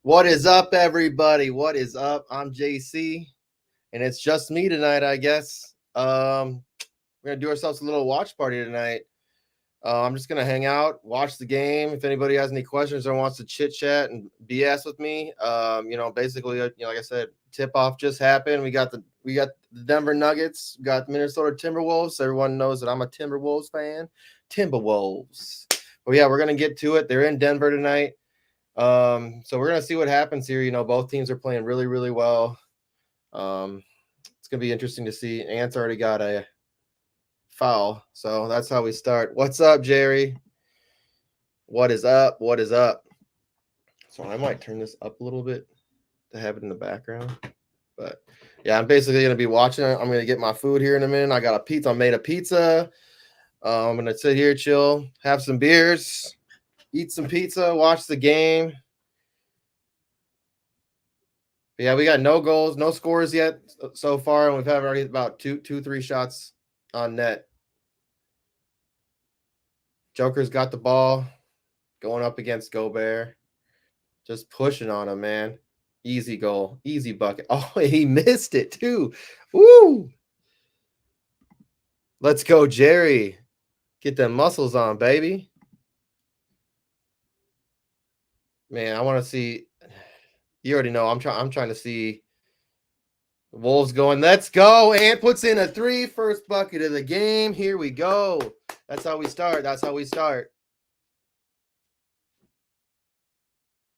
What is up, everybody? What is up? I'm JC, and it's just me tonight, I guess. We're gonna do ourselves a little watch party tonight. I'm just gonna hang out, watch the game. If anybody has any questions or wants to chit chat and BS with me, basically, like I said, tip off just happened. We got the Denver Nuggets, got the Minnesota Timberwolves. Everyone knows that I'm a Timberwolves fan. Timberwolves. But yeah, we're gonna get to it. They're in Denver tonight. So we're gonna see what happens here. Both teams are playing really, really well. It's gonna be interesting to see. Ant's already got a foul, so that's how we start. What's up, Jerry? What is up? What is up? So I might turn this up a little bit to have it in the background. But yeah, I'm basically gonna be watching. I'm gonna get my food here in a minute. I got a pizza. I made a pizza. I'm gonna sit here, chill, have some beers, eat some pizza, watch the game. Yeah, we got no goals, no scores yet so far, and we've had already about two, 3 shots on net. Joker's got the ball, going up against Gobert, just pushing on him, man. Easy goal, easy bucket. Oh, he missed it too. Woo! Let's go, Jerry. Get them muscles on, baby. Man, I want to see. You already know. I'm trying to see. Wolves going. Let's go. And puts in a 3, first bucket of the game. Here we go. That's how we start. That's how we start.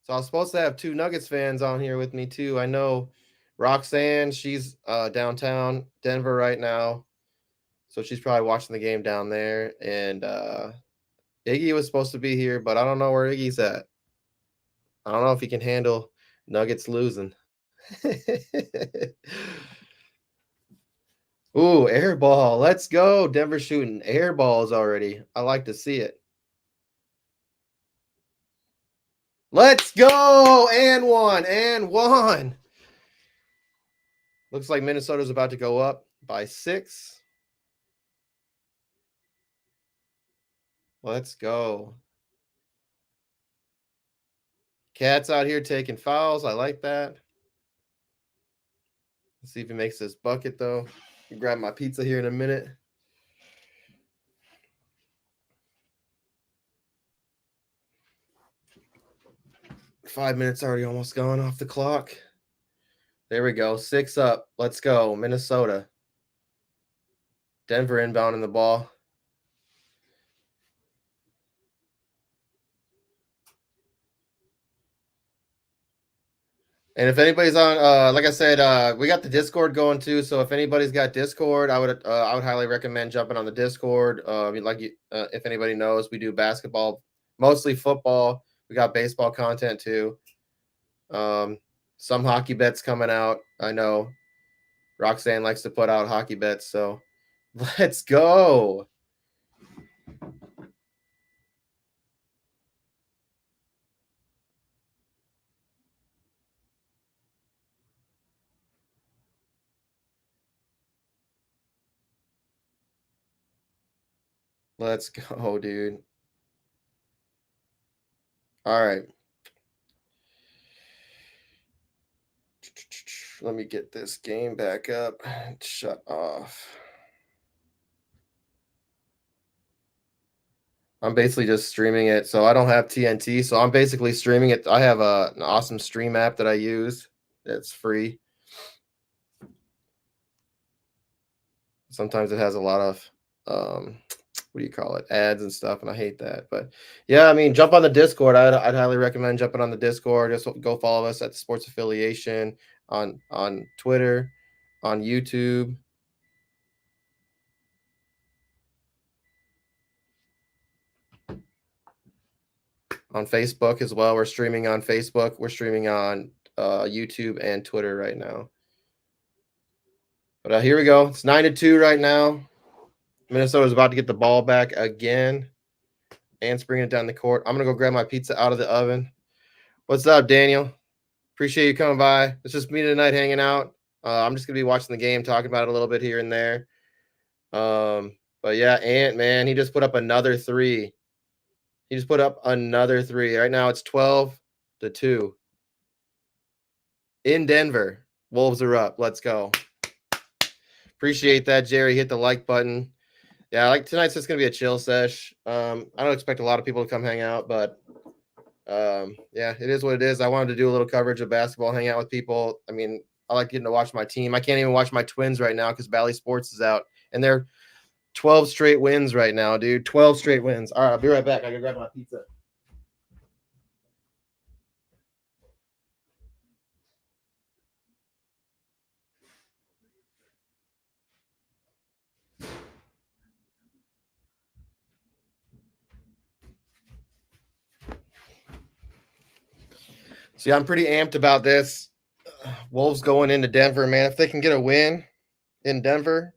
So I was supposed to have 2 Nuggets fans on here with me too. I know Roxanne, she's downtown Denver right now. So she's probably watching the game down there. And Iggy was supposed to be here, but I don't know where Iggy's at. I don't know if he can handle Nuggets losing. Ooh, air ball. Let's go. Denver shooting air balls already. I like to see it. Let's go. And one. Looks like Minnesota's about to go up by 6. Let's go. Cat's out here taking fouls. I like that. Let's see if he makes this bucket, though. I'll grab my pizza here in a minute. Five minutes already almost gone off the clock. There we go. 6 up. Let's go. Minnesota. Denver inbounding the ball. And if anybody's on, like I said, we got the Discord going too. So if anybody's got Discord, I would highly recommend jumping on the Discord. If anybody knows, we do basketball, mostly football. We got baseball content too. Some hockey bets coming out. I know Roxanne likes to put out hockey bets, so let's go. Let's go, dude. All right. Let me get this game back up. Shut off. I'm basically just streaming it. So I don't have TNT. So I'm basically streaming it. I have an awesome stream app that I use. It's free. Sometimes it has a lot of what do you call it, ads and stuff, and I hate that. But yeah, I mean, jump on the Discord. I'd highly recommend jumping on the Discord. Just go follow us at the Sports Affiliation on Twitter, on YouTube. On Facebook as well. We're streaming on Facebook. We're streaming on YouTube and Twitter right now. But here we go. It's 9-2 right now. Minnesota's about to get the ball back again. And bringing it down the court. I'm going to go grab my pizza out of the oven. What's up, Daniel? Appreciate you coming by. It's just me tonight hanging out. I'm just going to be watching the game, talking about it a little bit here and there. But yeah, Ant, man, he just put up another 3. He just put up another 3. Right now it's 12-2. in Denver. Wolves are up. Let's go. Appreciate that, Jerry. Hit the like button. Yeah, like tonight's just gonna be a chill sesh. I don't expect a lot of people to come hang out, but yeah, it is what it is. I wanted to do a little coverage of basketball, hang out with people. I mean, I like getting to watch my team. I can't even watch my Twins right now because Bally Sports is out, and they're 12 straight wins right now, dude. 12 straight wins. All right, I'll be right back. I gotta grab my pizza. See, I'm pretty amped about this. Wolves going into Denver, man. If they can get a win in Denver,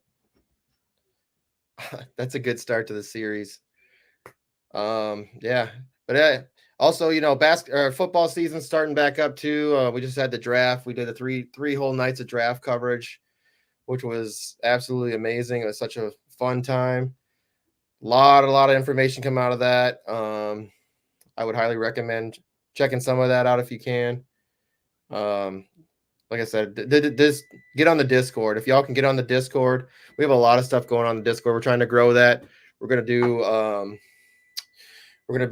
that's a good start to the series. Yeah, but also, football season starting back up too. We just had the draft. We did a three whole nights of draft coverage, which was absolutely amazing. It was such a fun time. A lot of information come out of that. I would highly recommend checking some of that out if you can. Like I said, this get on the Discord. If y'all can get on the Discord, we have a lot of stuff going on the Discord. We're trying to grow that. We're gonna be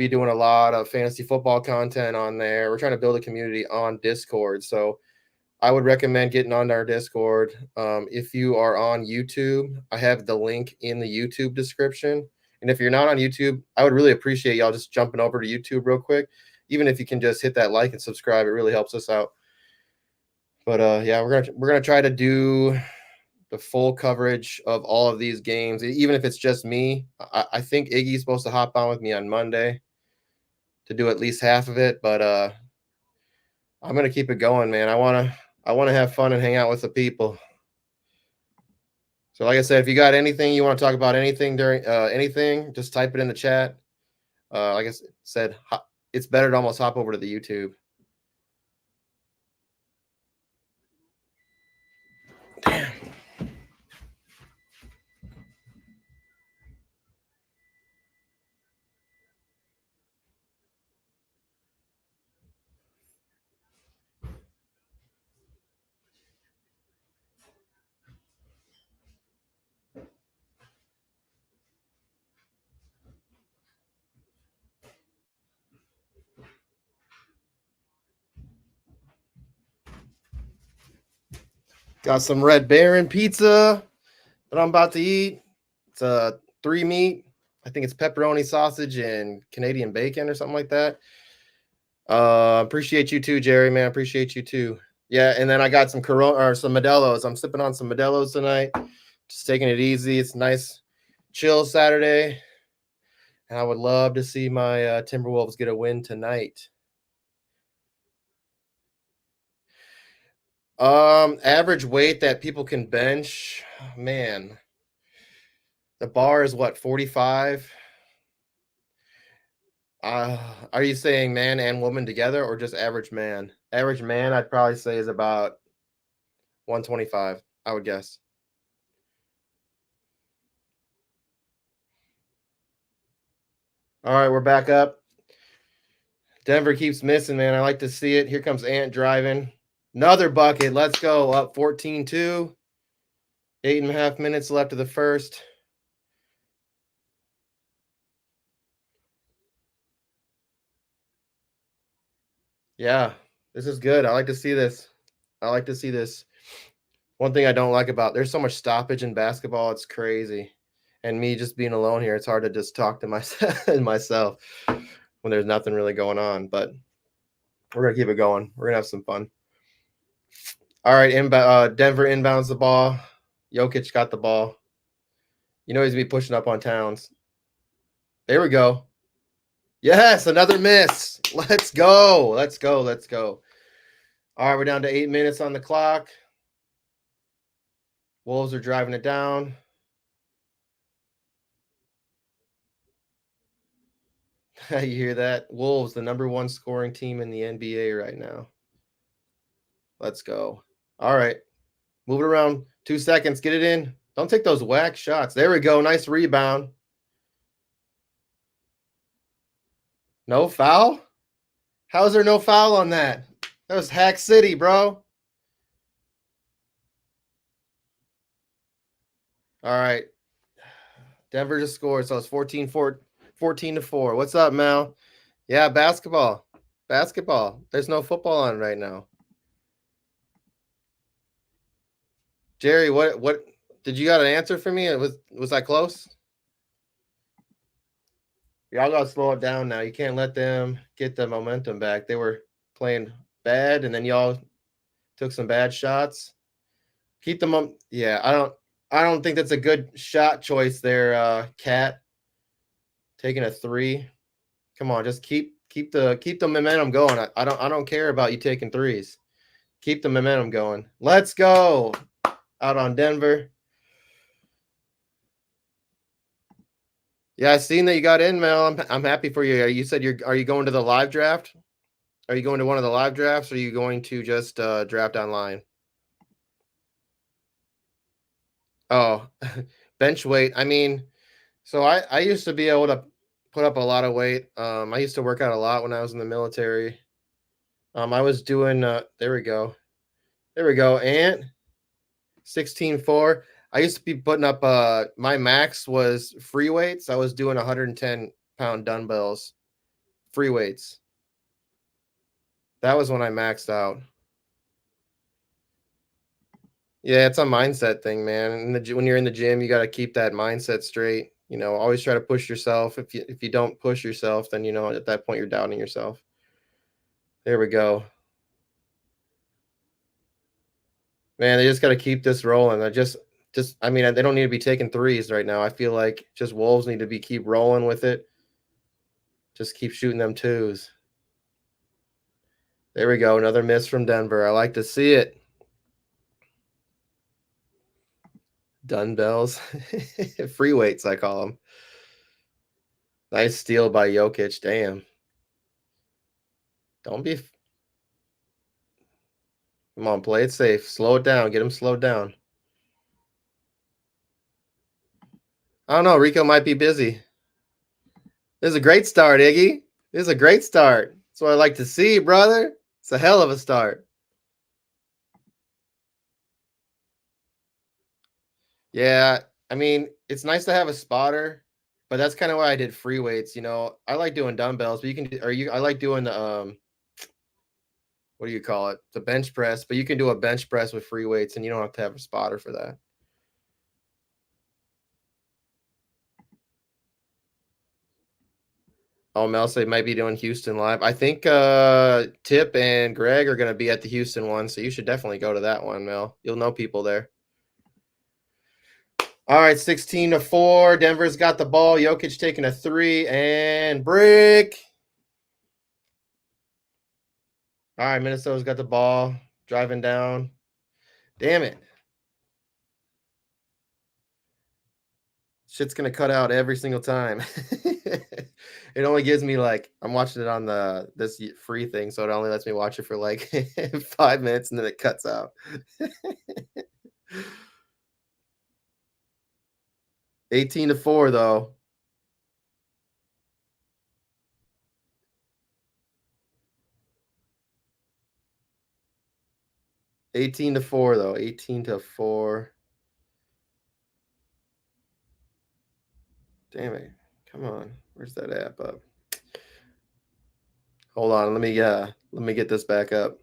doing a lot of fantasy football content on there. We're trying to build a community on Discord. So I would recommend getting on our Discord. If you are on YouTube, I have the link in the YouTube description. And if you're not on YouTube, I would really appreciate y'all just jumping over to YouTube real quick. Even if you can just hit that like and subscribe, it really helps us out. But yeah, we're gonna try to do the full coverage of all of these games, even if it's just me. I think Iggy's supposed to hop on with me on Monday to do at least half of it, but I'm gonna keep it going, man. I wanna have fun and hang out with the people. So, like I said, if you got anything you want to talk about, anything during anything, just type it in the chat. Like I said, it's better to almost hop over to the YouTube. Damn. Got some Red Baron pizza that I'm about to eat. It's a 3 meat. I think it's pepperoni, sausage, and Canadian bacon or something like that. Appreciate you too, Jerry, man. Appreciate you too. Yeah, and then I got some Corona or some Modelo's. I'm sipping on some Modelo's tonight. Just taking it easy. It's nice, chill Saturday. And I would love to see my Timberwolves get a win tonight. Average weight that people can bench, man. The bar is what, 45? Are you saying man and woman together or just average man? Average man, I'd probably say is about 125, I would guess. All right, we're back up. Denver keeps missing, man. I like to see it. Here comes Ant driving. Another bucket. Let's go. Up 14-2. 8.5 minutes left of the first. Yeah, this is good. I like to see this. I like to see this. One thing I don't like about there's so much stoppage in basketball. It's crazy. And me just being alone here, it's hard to just talk to myself when there's nothing really going on. But we're gonna keep it going. We're gonna have some fun. All right, Denver inbounds the ball. Jokic got the ball. You know he's gonna be pushing up on Towns. There we go. Yes, another miss. Let's go. Let's go. Let's go. All right, we're down to 8 minutes on the clock. Wolves are driving it down. You hear that? Wolves, the number one scoring team in the NBA right now. Let's go. All right. Move it around. 2 seconds. Get it in. Don't take those whack shots. There we go. Nice rebound. No foul? How is there no foul on that? That was Hack City, bro. All right. Denver just scored, so it's 14-4. What's up, Mel? Yeah, basketball. Basketball. There's no football on right now. Jerry, what did you got an answer for me? Was I close? Y'all gotta slow it down now. You can't let them get the momentum back. They were playing bad, and then y'all took some bad shots. Keep them up. Yeah, I don't think that's a good shot choice there, Cat. Taking a three. Come on, just keep the momentum going. I don't care about you taking threes. Keep the momentum going. Let's go. Out on Denver. Yeah, I seen that you got in, Mel. I'm happy for you. You said are you going to the live draft? Are you going to one of the live drafts, or are you going to just draft online? Oh, bench weight. I mean, so I used to be able to put up a lot of weight. I used to work out a lot when I was in the military. I was doing. There we go. There we go. And 16.4. I used to be putting up. My max was free weights. I was doing 110-pound dumbbells, free weights. That was when I maxed out. Yeah, it's a mindset thing, man. When you're in the gym, you got to keep that mindset straight. Always try to push yourself. If you don't push yourself, then at that point you're doubting yourself. There we go. Man, they just got to keep this rolling. I mean, they don't need to be taking threes right now. I feel like just Wolves need to keep rolling with it. Just keep shooting them twos. There we go. Another miss from Denver. I like to see it. Dumbbells. Free weights, I call them. Nice steal by Jokic. Damn. Don't be. Come on, play it safe. Slow it down. Get him slowed down. I don't know. Rico might be busy. This is a great start, Iggy. This is a great start. That's what I like to see, brother. It's a hell of a start. Yeah, I mean, it's nice to have a spotter, but that's kind of why I did free weights. I like doing dumbbells, but I like doing the what do you call it? The bench press, but you can do a bench press with free weights, and you don't have to have a spotter for that. Oh, Mel said might be doing Houston live. I think Tip and Greg are going to be at the Houston one, so you should definitely go to that one, Mel. You'll know people there. All right, 16-4. Denver's got the ball. Jokic taking a three and brick. All right, Minnesota's got the ball. Driving down. Damn it. Shit's going to cut out every single time. It only gives me I'm watching it on this free thing, so it only lets me watch it for 5 minutes, and then it cuts out. 18-4, though. 18-4, though. 18-4. Damn it. Come on. Where's that app up? Hold on. Let me get this back up.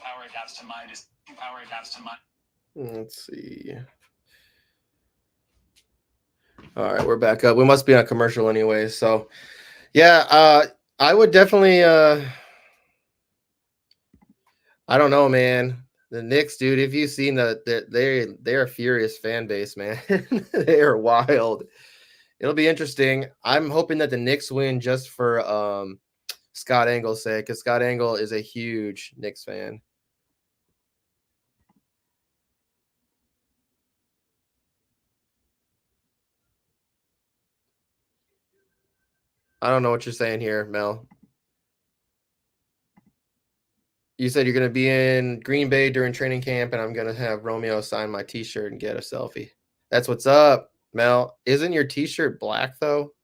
Power adapts to mind is power adapts to mind. Let's see. All right, we're back up. We must be on a commercial anyway. So, yeah, I would definitely. I don't know, man. The Knicks, dude. If you've seen they're a furious fan base, man. They are wild. It'll be interesting. I'm hoping that the Knicks win just for Scott Engle's sake, because Scott Engle is a huge Knicks fan. I don't know what you're saying here, Mel. You said you're going to be in Green Bay during training camp, and I'm going to have Romeo sign my T-shirt and get a selfie. That's what's up, Mel. Isn't your T-shirt black though?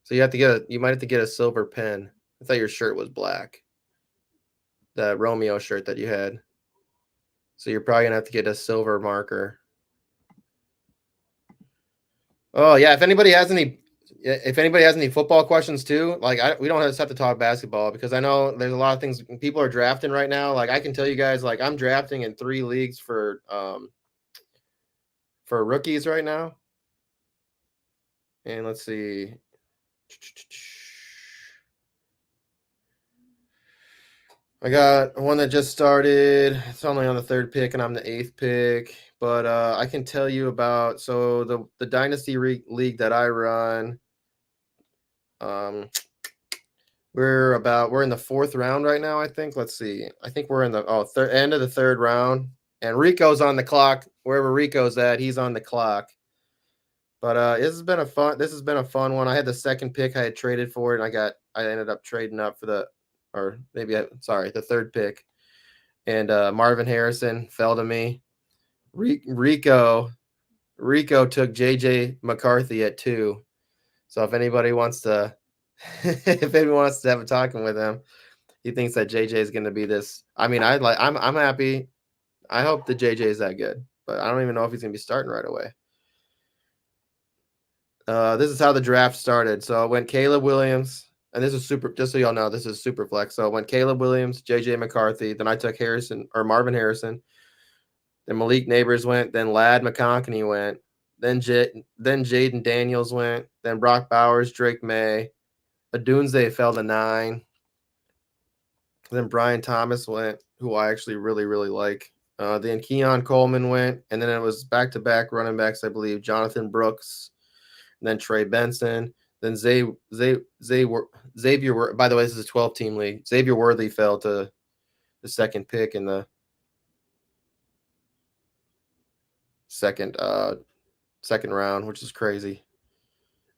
So you might have to get a silver pen. I thought your shirt was black. The Romeo shirt that you had. So you're probably gonna have to get a silver marker. Oh yeah, if anybody has any football questions too, like we don't just have to talk basketball because I know there's a lot of things people are drafting right now. Like I can tell you guys, like I'm drafting in 3 leagues for rookies right now. And let's see. I got one that just started. It's only on the 3rd pick, and I'm the 8th pick. But I can tell you about the dynasty league that I run. We're in the 4th round right now. I think. Let's see. I think we're in the end of the 3rd round, and Rico's on the clock. Wherever Rico's at, he's on the clock. But this has been a fun one. I had the 2nd pick. I had traded for it, and I ended up trading up for the 3rd pick. And Marvin Harrison fell to me. Rico took JJ McCarthy at 2. So if anybody wants to have a talking with him, he thinks that JJ is going to be this. I mean, I'm happy. I hope the JJ is that good, but I don't even know if he's going to be starting right away. This is how the draft started. So it went Caleb Williams, and this is just so y'all know, this is super flex. So it went Caleb Williams, JJ McCarthy, then I took Marvin Harrison. Then Malik Neighbors went. Then Ladd McConkey went. Then Jaden Daniels went. Then Brock Bowers, Drake May. Adunze fell to 9. Then Brian Thomas went, who I actually really, really like. Then Keon Coleman went. And then it was back-to-back running backs, I believe. Jonathan Brooks. And then Trey Benson. Then Xavier, by the way, this is a 12-team league. Xavier Worthy fell to the 2nd pick in the second round, which is crazy.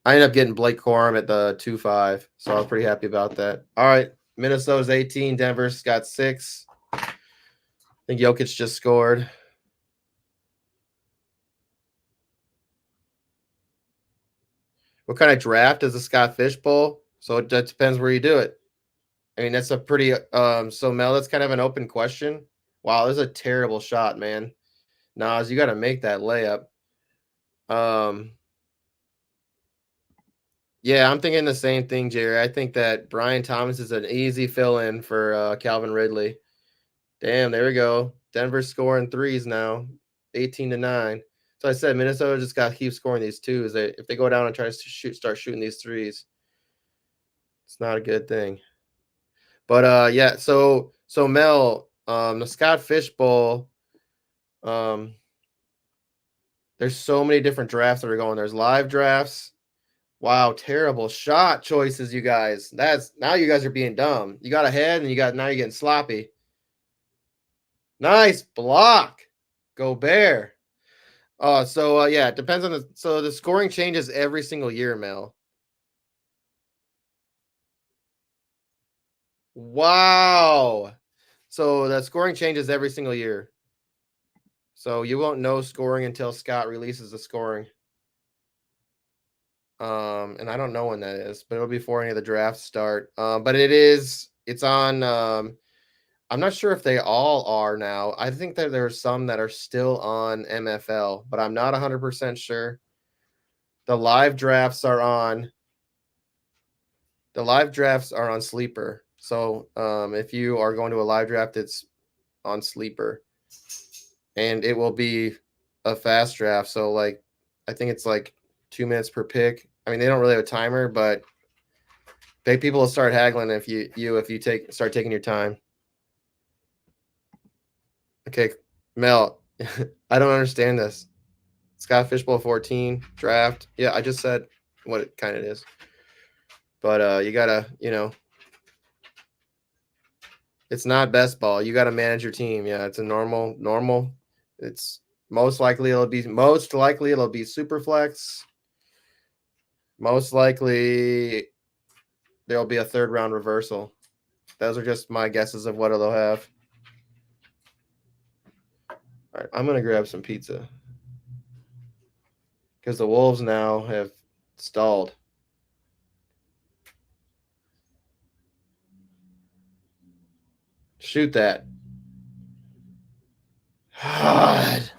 I ended up getting Blake Corum at the 2-5, so I was pretty happy about that. All right, Minnesota's 18, Denver's got 6. I think Jokic just scored. What kind of draft is the Scott Fish Bowl? So that depends where you do it. I mean, that's a pretty so Mel, that's kind of an open question. Wow, this is a terrible shot, man. Nas, you got to make that layup. Yeah, I'm thinking the same thing, Jerry. I think that Brian Thomas is an easy fill-in for Calvin Ridley. Damn, there we go. Denver's scoring 3s now, 18-9. So I said Minnesota just got to keep scoring these 2s. If they go down and try to start shooting these 3s, it's not a good thing. But yeah, so Mel, the Scott Fish Bowl, there's so many different drafts that are going. There's live drafts. Wow, terrible shot choices, you guys. Now you guys are being dumb. You got ahead, and now you're getting sloppy. Nice block, Gobert. Yeah, it depends on the scoring changes every single year, Mel. Wow. So the scoring changes every single year. So you won't know scoring until Scott releases the scoring. And I don't know when that is, but it'll be before any of the drafts start. But it's on I'm not sure if they all are now. I think that there are some that are still on MFL, but I'm not 100% sure. The live drafts are on Sleeper. So if you are going to a live draft, it's on Sleeper, and it will be a fast draft. So like, I think it's like 2 minutes per pick. I mean, they don't really have a timer, but big people will start haggling if you start taking your time. Okay, Mel, I don't understand this. Scott Fishbowl 14 draft. Yeah, I just said what it kind of is. But you gotta, it's not best ball. You gotta manage your team. Yeah, it's a normal. It's most likely it'll be super flex. Most likely there'll be a 3rd round reversal. Those are just my guesses of what they'll have. All right, I'm gonna grab some pizza because the Wolves now have stalled. Shoot that. God.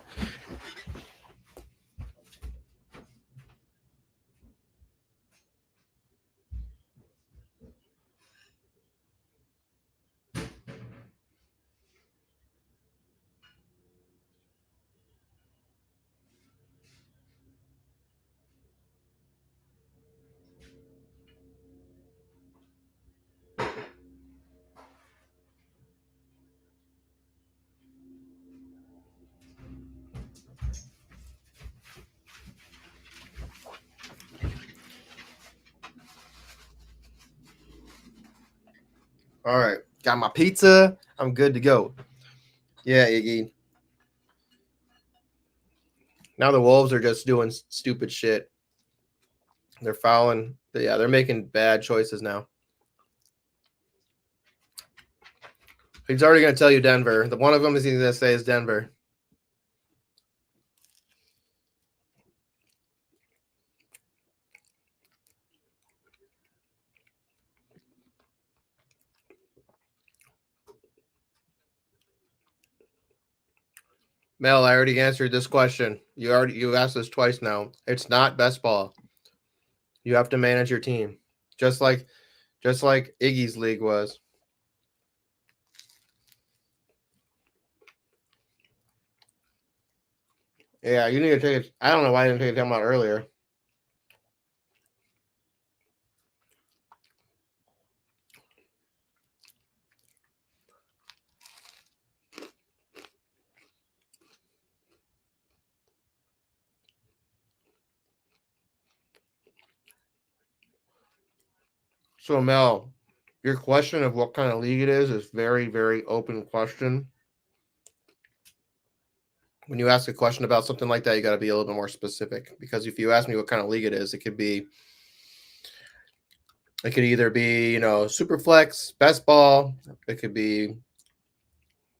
All right. Got my pizza. I'm good to go. Yeah, Iggy. Now the Wolves are just doing stupid shit. They're fouling. Yeah, they're making bad choices now. He's already going to tell you Denver. The one of them is he's going to say is Denver. Mel, I already answered this question. You asked this twice now. It's not best ball. You have to manage your team, just like Iggy's league was. Yeah, you need to take it. I don't know why I didn't take it time out earlier. So Mel, your question of what kind of league it is very, very open question. When you ask a question about something like that, you got to be a little bit more specific, because if you ask me what kind of league it is, it could either be, super flex, best ball. It could be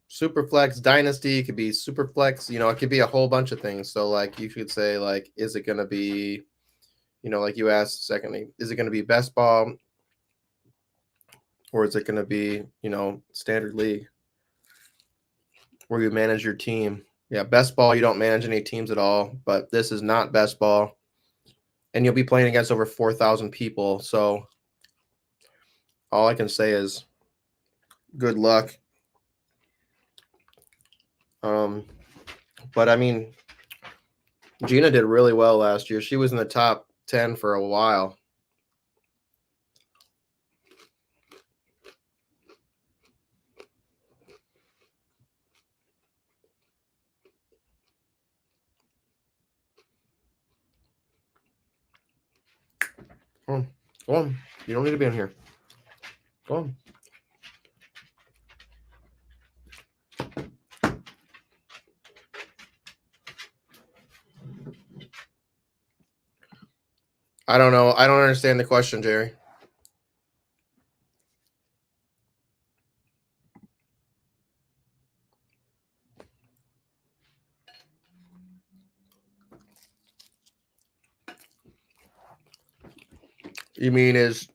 super flex dynasty. It could be super flex. It could be a whole bunch of things. So like you could say like, is it going to be, like you asked secondly, is it going to be best ball, or is it going to be, standard league where you manage your team? Yeah, best ball, you don't manage any teams at all, but this is not best ball. And you'll be playing against over 4,000 people. So all I can say is good luck. But I mean, Gina did really well last year. She was in the top 10 for a while. Go on. Go on. You don't need to be in here. Go on. I don't know. I don't understand the question, Jerry. You mean is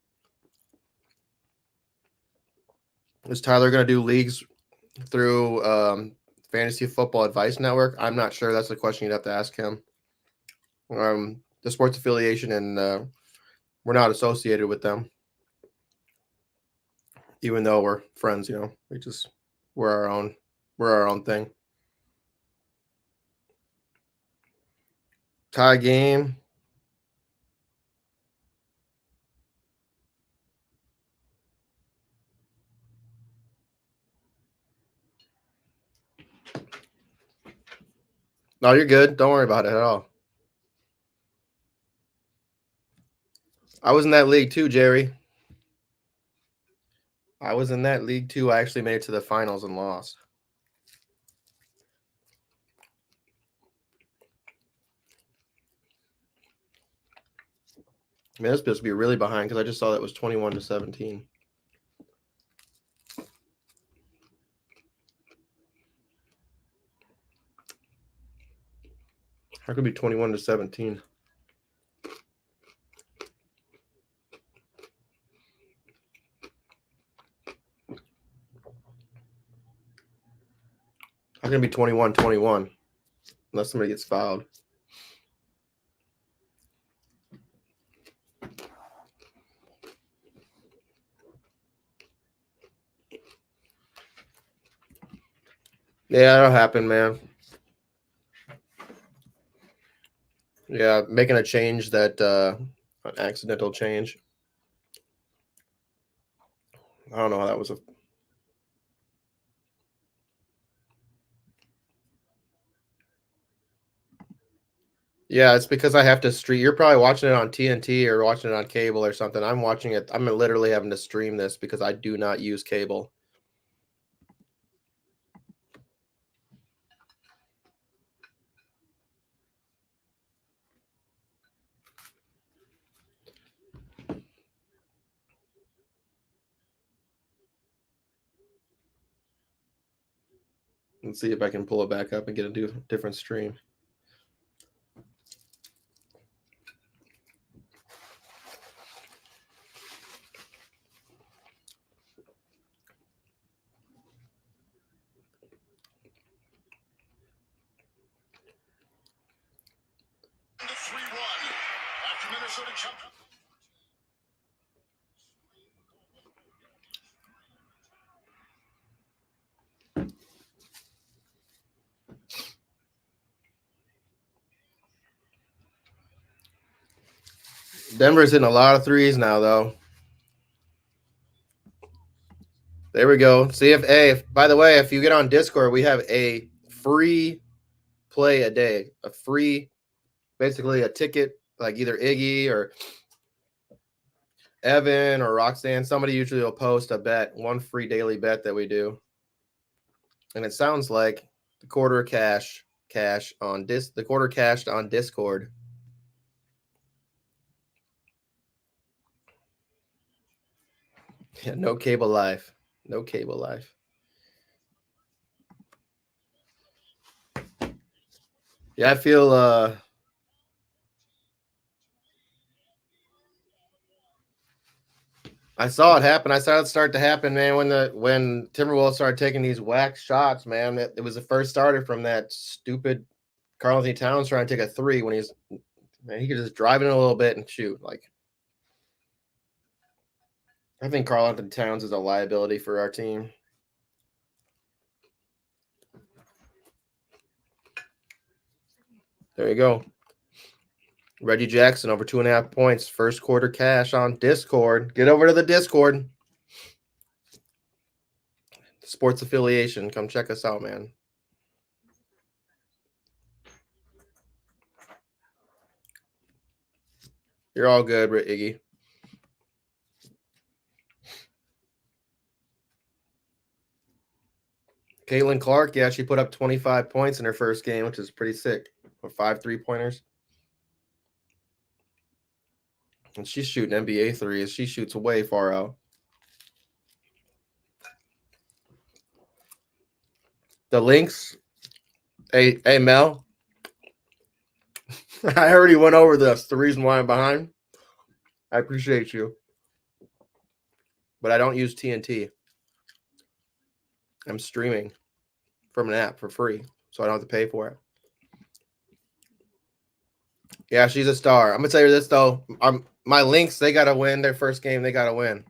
Tyler going to do leagues through Fantasy Football Advice Network? I'm not sure. That's the question you'd have to ask him. The sports affiliation, and we're not associated with them, even though we're friends. We're our own thing. Tie game. No, you're good. Don't worry about it at all. I was in that league too, Jerry. I was in that league too. I actually made it to the finals and lost. I mean, that's supposed to be really behind because I just saw that it was 21-17. How could it be 21-17? going to be 21-21 unless somebody gets fouled. Yeah, that'll happen, man. Yeah, making a change that an accidental change. I don't know how that was. Yeah, it's because I have to stream. You're probably watching it on TNT or watching it on cable or something. I'm watching it. I'm literally having to stream this because I do not use cable. Let's see if I can pull it back up and get a different stream. Denver's hitting a lot of threes now, though. There we go. See if by the way, if you get on Discord, we have a free play a day, a free, basically a ticket, like either Iggy or Evan or Roxanne. Somebody usually will post a bet, one free daily bet that we do, and it sounds like the quarter cash on the quarter cashed on Discord. Yeah, no cable life. No cable life. Yeah, I feel I saw it happen. I saw it start to happen, man, when Timberwolves started taking these whack shots, man. It was the first starter from that stupid Karl Anthony Towns trying to take a three when he could just drive in a little bit and shoot. Like, I think Karl Anthony Towns is a liability for our team. There you go. Reggie Jackson over 2.5 points. First quarter cash on Discord. Get over to the Discord. Sports Affiliation. Come check us out, man. You're all good, Iggy. Caitlin Clark, yeah, she put up 25 points in her first game, which is pretty sick. Or 5 3-pointers. And she's shooting NBA threes. She shoots way far out. The links. Hey, Mel. I already went over this. The reason why I'm behind. I appreciate you. But I don't use TNT. I'm streaming from an app for free, so I don't have to pay for it. Yeah, she's a star. I'm gonna tell you this though. My Lynx, they gotta win their first game. They gotta win,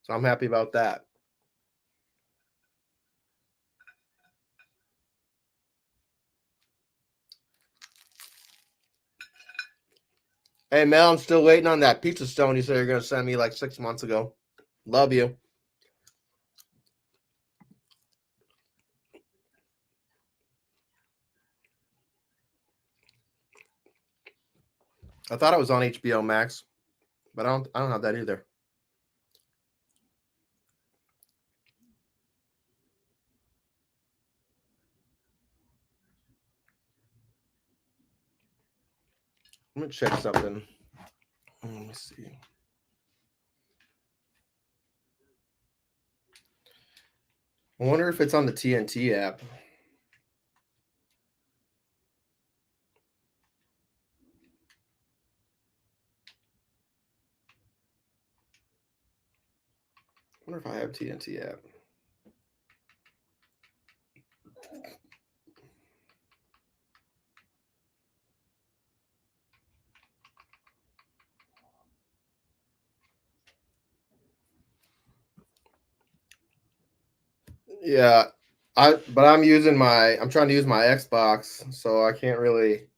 so I'm happy about that. Hey Mel, I'm still waiting on that pizza stone you said you're gonna send me like 6 months ago. Love you. I thought it was on HBO Max, but I don't have that either. Let me check something. Let me see. I wonder if it's on the TNT app. I wonder if I have TNT app. Yeah, I'm trying to use my Xbox, so I can't really.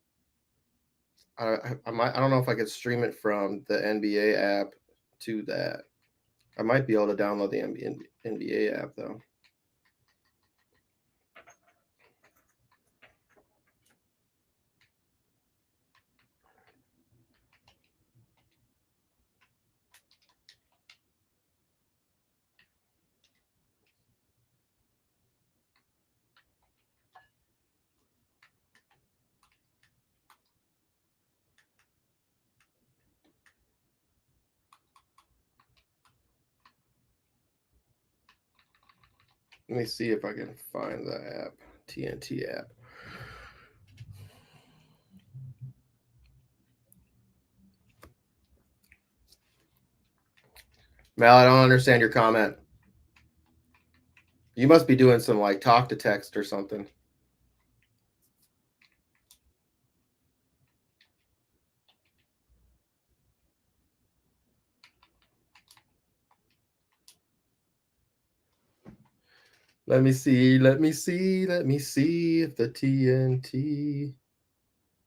I don't know if I could stream it from the NBA app to that. I might be able to download the NBA app though. Let me see if I can find the app, TNT app. Mal, I don't understand your comment. You must be doing some like talk to text or something. Let me see if the TNT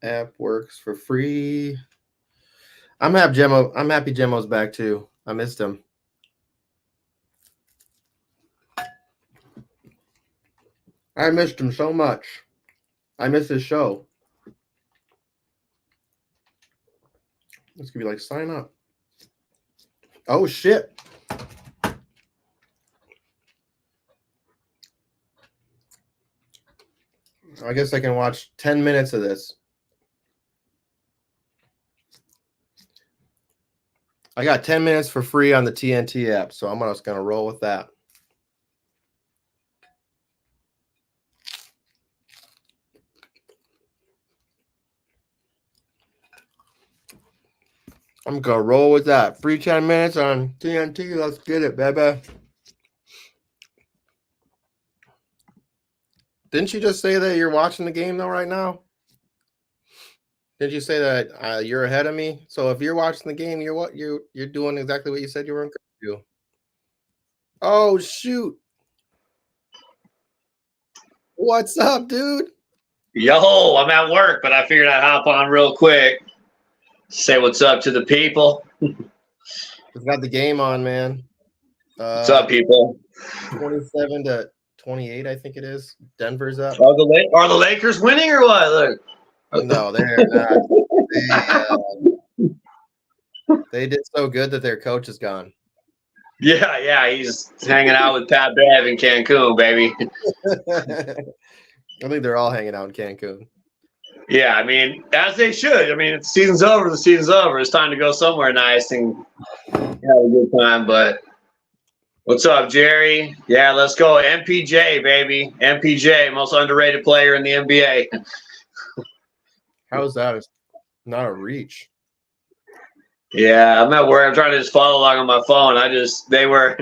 app works for free. I'm happy Gemmo's back too. I missed him. I missed him so much. I missed his show. It's gonna be like sign up. Oh shit. I guess I can watch 10 minutes of this. I got 10 minutes for free on the TNT app, so I'm just gonna roll with that. I'm gonna roll with that. Free 10 minutes on TNT. Let's get it, baby. Didn't you just say that you're watching the game though right now? Did you say that you're ahead of me? So if you're watching the game, you're doing exactly what you said you were going to do. Oh shoot! What's up, dude? Yo, I'm at work, but I figured I'd hop on real quick. Say what's up to the people. We've got the game on, man. What's up, people? 27-28, I think it is. Denver's up. Are the Lakers winning or what? Look. No, they're not. They did so good that their coach is gone. Yeah, he's hanging out with Pat Bev in Cancun, baby. I think they're all hanging out in Cancun. Yeah, I mean, as they should. I mean, the season's over. It's time to go somewhere nice and have a good time. But what's up, Jerry? Yeah, let's go. MPJ, baby. MPJ, most underrated player in the NBA. How is that? It's not a reach. Yeah, I'm at work. I'm trying to just follow along on my phone. They were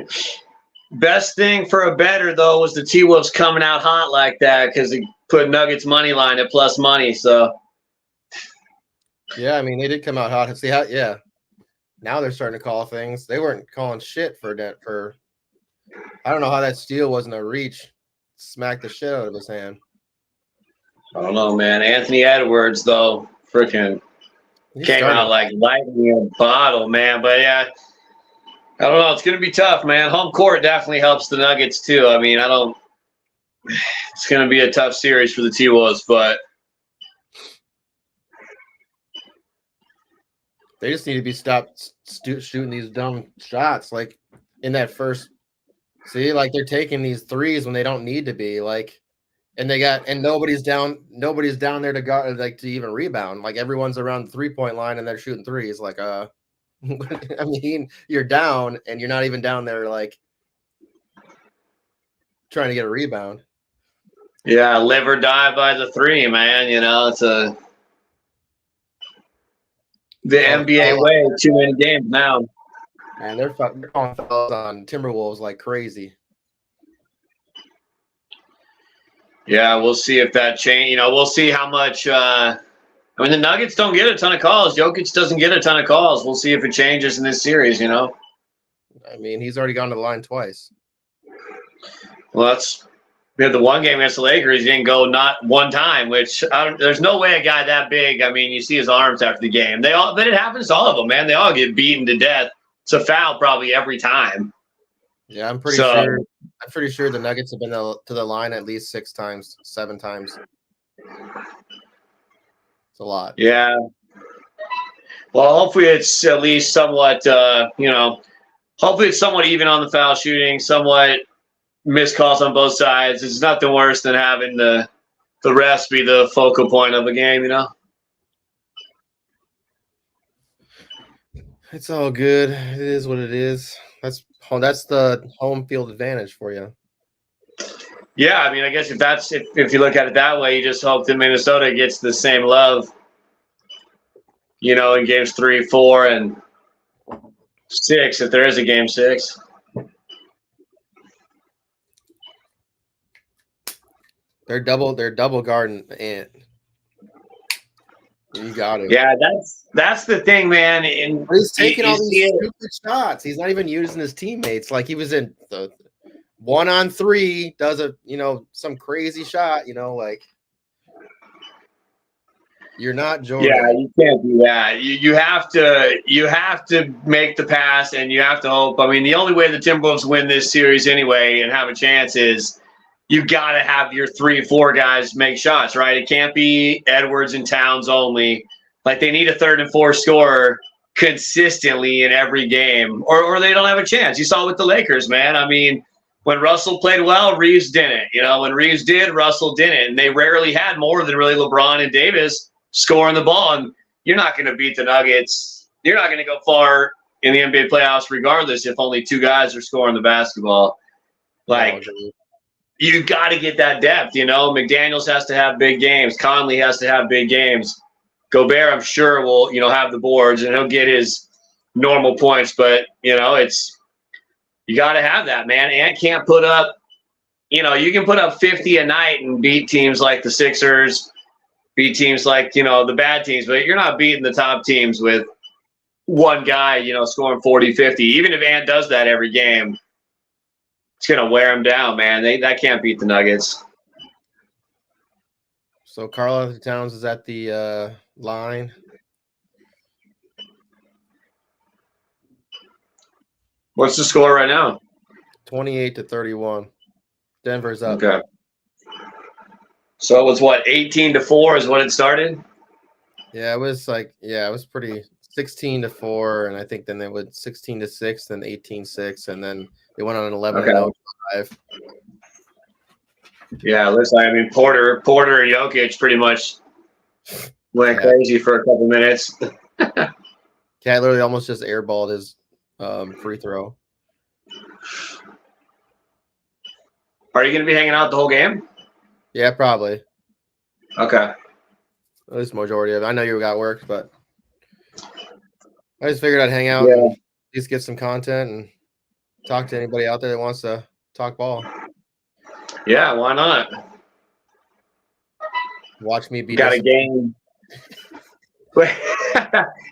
best thing for a better though was the T-Wolves coming out hot like that because they put Nuggets money line at plus money. So yeah, I mean they did come out hot. See how? Yeah, now they're starting to call things. They weren't calling shit for that. I don't know how that steal wasn't a reach. Smacked the shit out of his hand. I don't know, man. Anthony Edwards though, freaking. Came out like lightning in a bottle, man. But yeah, I don't know. It's going to be tough, man. Home court definitely helps the Nuggets too. I mean, it's going to be a tough series for the T-Wolves, but they just need to be stopped shooting these dumb shots. Like in that first, like they're taking these threes when they don't need to be. Like, and nobody's down there to guard, like to even rebound. Like everyone's around the 3-point line and they're shooting threes. Like, I mean, you're down and you're not even down there like trying to get a rebound. Yeah, live or die by the three, man. You know, it's the NBA way. Too many games now. And they're calling fouls on Timberwolves like crazy. Yeah, we'll see if that change. You know, we'll see how much. I mean, the Nuggets don't get a ton of calls. Jokic doesn't get a ton of calls. We'll see if it changes in this series. You know. I mean, he's already gone to the line twice. Well, we had the one game against the Lakers. He didn't go not one time, which there's no way a guy that big. I mean, you see his arms after the game. But it happens to all of them, man. They all get beaten to death. It's a foul probably every time. Yeah, I'm pretty sure. I'm pretty sure the Nuggets have been to the line at least 6 times, 7 times. It's a lot. Yeah. Well, hopefully it's at least somewhat, hopefully it's somewhat even on the foul shooting, somewhat missed calls on both sides. It's nothing worse than having the refs be the focal point of a game, It's all good. It is what it is. That's the home field advantage for you. Yeah, I mean, I guess if you look at it that way, you just hope that Minnesota gets the same love, in games 3, 4, and 6, if there is a game 6. They're double guarding Ant. You got it. Yeah, that's the thing, man. And he's taking all these stupid shots. He's not even using his teammates. Like he was in the 1-on-3, does a some crazy shot. Like you're not Jordan. Yeah, you can't do that. You have to make the pass, and you have to hope. I mean, the only way the Timberwolves win this series anyway and have a chance is you got to have your 3, 4 guys make shots, right? It can't be Edwards and Towns only. Like they need a 3rd and 4th scorer consistently in every game, or they don't have a chance. You saw with the Lakers, man. I mean, when Russell played well, Reeves didn't. When Reeves did, Russell didn't. And they rarely had more than really LeBron and Davis scoring the ball. And you're not going to beat the Nuggets. You're not going to go far in the NBA playoffs regardless if only 2 guys are scoring the basketball. Like, you got to get that depth, McDaniels has to have big games. Conley has to have big games. Gobert, I'm sure, will, have the boards and he'll get his normal points. But, you got to have that, man. Ant can't put up, you can put up 50 a night and beat teams like the Sixers, beat teams like, the bad teams. But you're not beating the top teams with one guy, scoring 40, 50. Even if Ant does that every game, it's going to wear him down, man. That can't beat the Nuggets. So Karl-Anthony Towns is at the line. What's the score right now? 28-31. Denver's up. Okay. So it was 18-4 is what it started? Yeah, it was pretty 16-4, and I think then they would 16-6, then 18-6, and then they went on an 11-0 drive. Yeah, listen, I mean Porter and Jokic pretty much went crazy for a couple minutes. Cat literally almost just airballed his free throw. Are you going to be hanging out the whole game? Yeah, probably. Okay. At least majority of it. I know you got work, but I just figured I'd hang out and just get some content and talk to anybody out there that wants to talk ball. Yeah, why not? Watch me be got a game.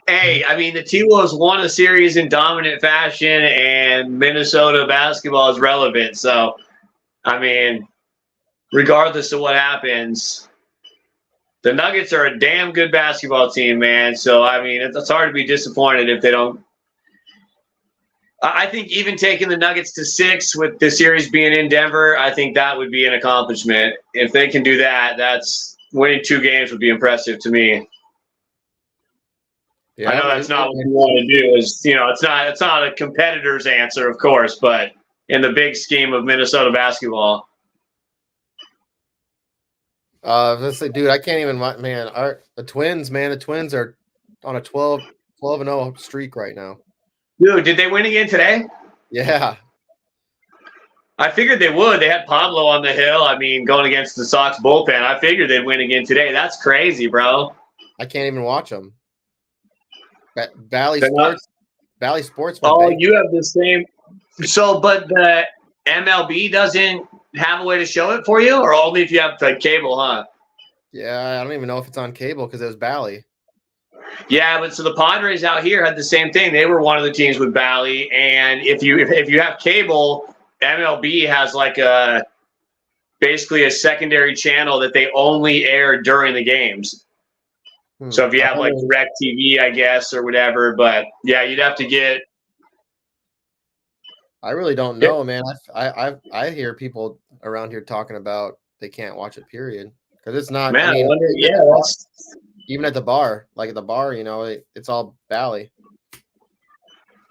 Hey, I mean, the T-Wolves won a series in dominant fashion, and Minnesota basketball is relevant. So, I mean, regardless of what happens, the Nuggets are a damn good basketball team, man. So, I mean, it's hard to be disappointed if they don't. I think even taking the Nuggets to 6 with the series being in Denver, I think that would be an accomplishment. If they can do that, that's winning 2 games would be impressive to me. Yeah, I know that's not what you want to do. It's not a competitor's answer, of course, but in the big scheme of Minnesota basketball. Let's say, dude, I can't even. Man, the Twins are on a 12-0 streak right now. Dude, did they win again today? Yeah. I figured they would. They had Pablo on the hill. I mean, going against the Sox bullpen. I figured they'd win again today. That's crazy, bro. I can't even watch them. Valley Sports. Oh, you have the same. So, but the MLB doesn't have a way to show it for you, or only if you have cable, huh? Yeah, I don't even know if it's on cable because it was Bally. Yeah, but so the Padres out here had the same thing. They were one of the teams with Bally, and if you have cable, MLB has like a basically a secondary channel that they only air during the games. So if you have like Direct TV, I guess, or whatever, but yeah, you'd have to get. I really don't know, man. I hear people around here talking about they can't watch it, period, because it's not. Man, I mean, I wonder, even at the bar, like at the bar, it's all Bally.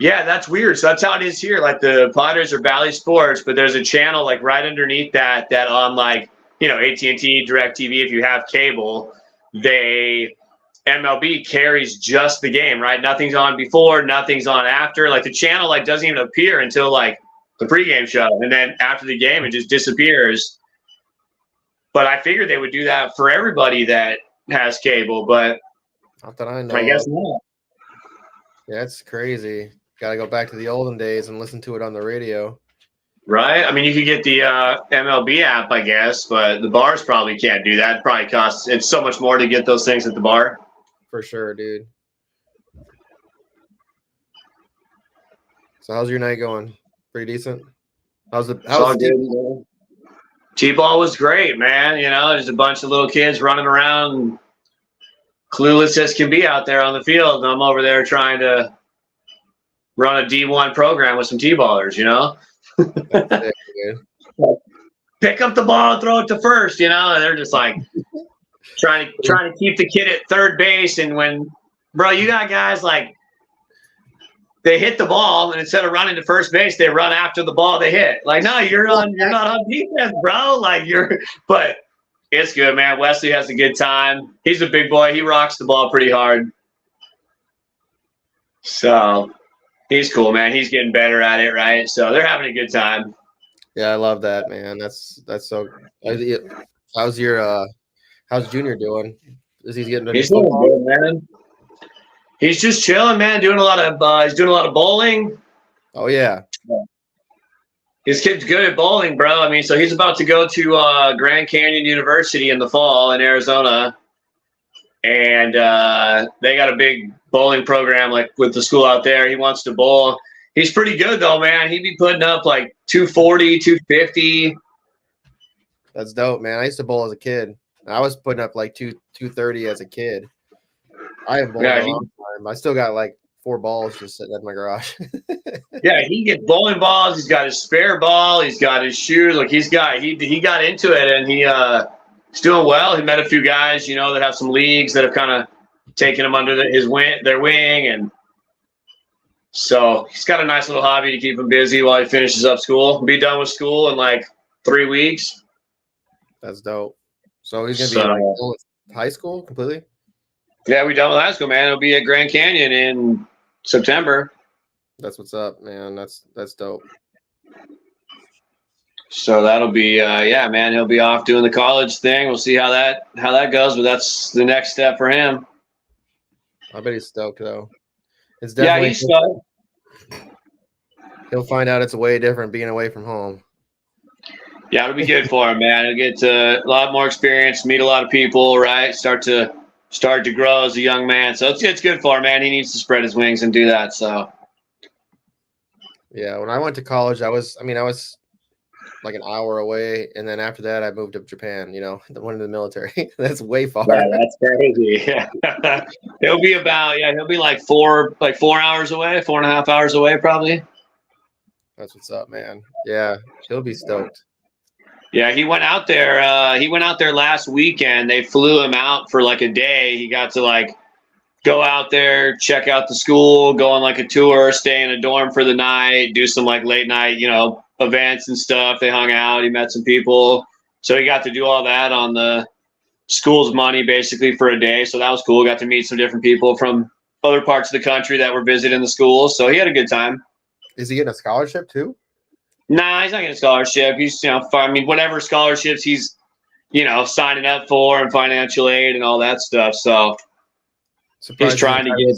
Yeah, that's weird. So that's how it is here. Like the Potters are Bally Sports, but there's a channel like right underneath that on like AT&T, Direct TV. If you have cable, MLB carries just the game, right? Nothing's on before, nothing's on after. Like the channel like doesn't even appear until like the pregame show, and then after the game it just disappears. But I figured they would do that for everybody that has cable, but not that I know. I guess not. Yeah, it's crazy. Got to go back to the olden days and listen to it on the radio. Right? I mean, you could get the MLB app, I guess, but the bars probably can't do that. It probably costs. It's so much more to get those things at the bar. For sure, dude. So how's your night going? Pretty decent? How's the T-ball was great, man. There's a bunch of little kids running around, clueless as can be out there on the field. And I'm over there trying to run a D1 program with some T-ballers, That's sick, dude. Pick up the ball and throw it to first, and they're just like trying to keep the kid at third base. And when, bro, you got guys like they hit the ball and instead of running to first base, they run after the ball they hit. Like, no, you're not on defense, bro. But it's good, man. Wesley has a good time. He's a big boy. He rocks the ball pretty hard. So he's cool, man. He's getting better at it, right? So they're having a good time. Yeah, I love that, man. That's so. How's Junior doing? Is he getting? He's doing good, man. He's just chilling, man. Doing a lot of bowling. Oh yeah. His kid's good at bowling, bro. I mean, so he's about to go to Grand Canyon University in the fall in Arizona, and they got a big bowling program like with the school out there. He wants to bowl. He's pretty good though, man. He'd be putting up like 240, 250. That's dope, man. I used to bowl as a kid. I was putting up like 230 as a kid. I have bowled a long time. I still got like 4 balls just sitting in my garage. Yeah, he gets bowling balls. He's got his spare ball. He's got his shoes. Like he got into it, and he's doing well. He met a few guys, that have some leagues that have kind of taken him under their wing, and so he's got a nice little hobby to keep him busy while he finishes up school. He'll be done with school in like 3 weeks. That's dope. So he's gonna be like high school completely. Yeah, we done with high school, man. He'll be at Grand Canyon in September. That's what's up, man. That's dope. So that'll be man. He'll be off doing the college thing. We'll see how that goes, but that's the next step for him. I bet he's stoked though. It's definitely he's stoked. He'll find out it's way different being away from home. Yeah, it'll be good for him, man. He'll get a lot more experience, meet a lot of people, right? Start to grow as a young man. So it's good for him, man. He needs to spread his wings and do that. So yeah, when I went to college, I was like an hour away, and then after that I moved to Japan, went into the military. That's way far. Yeah, that's crazy. Yeah. He'll be like 4 hours away, 4.5 hours away probably. That's what's up, man. Yeah, he'll be stoked. Yeah, he went out there. He went out there last weekend. They flew him out for like a day. He got to like go out there, check out the school, go on like a tour, stay in a dorm for the night, do some like late night, events and stuff. They hung out. He met some people. So he got to do all that on the school's money basically for a day. So that was cool. Got to meet some different people from other parts of the country that were visiting the school. So he had a good time. Is he getting a scholarship too? Nah, he's not getting a scholarship. He's, whatever scholarships he's, signing up for and financial aid and all that stuff. So he's trying to get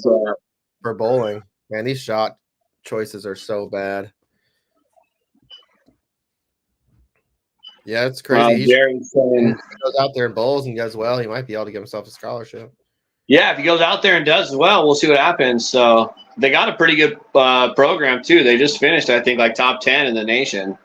for bowling. Man, these shot choices are so bad. Yeah, it's crazy. He goes out there and bowls and does well. He might be able to give himself a scholarship. Yeah, if he goes out there and does well, we'll see what happens. So they got a pretty good program too. They just finished, I think, like top 10 in the nation.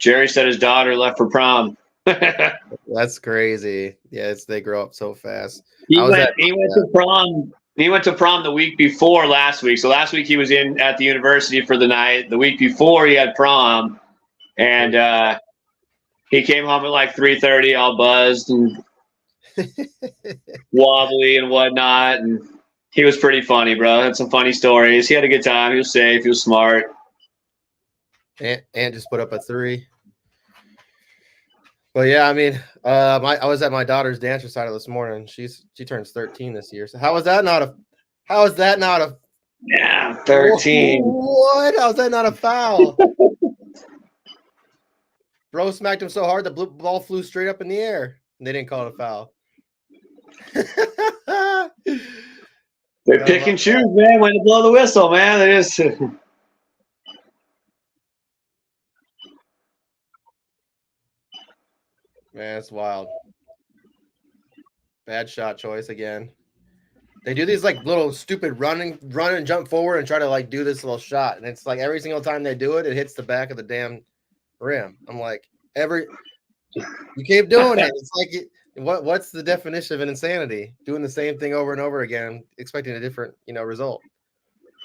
Jerry said his daughter left for prom. That's crazy. Yeah, they grow up so fast. He went to prom. He went to prom the week before last week. So last week he was at the university for the night. The week before he had prom, and he came home at like 3:30, all buzzed and wobbly and whatnot. And he was pretty funny, bro. Had some funny stories. He had a good time. He was safe. He was smart. And just put up a 3. But yeah, I mean, I was at my daughter's dance recital this morning. She turns 13 this year. So how is that not a? Yeah, 13. What? How is that not a foul? Bro smacked him so hard the ball flew straight up in the air, and they didn't call it a foul. They pick and choose, man. When to blow the whistle, man. They just. Man, it's wild. Bad shot choice again. They do these like little stupid run and jump forward and try to like do this little shot, and it's like every single time they do it, it hits the back of the damn rim. I'm like, you keep doing it. It's like what's the definition of an insanity? Doing the same thing over and over again, expecting a different result.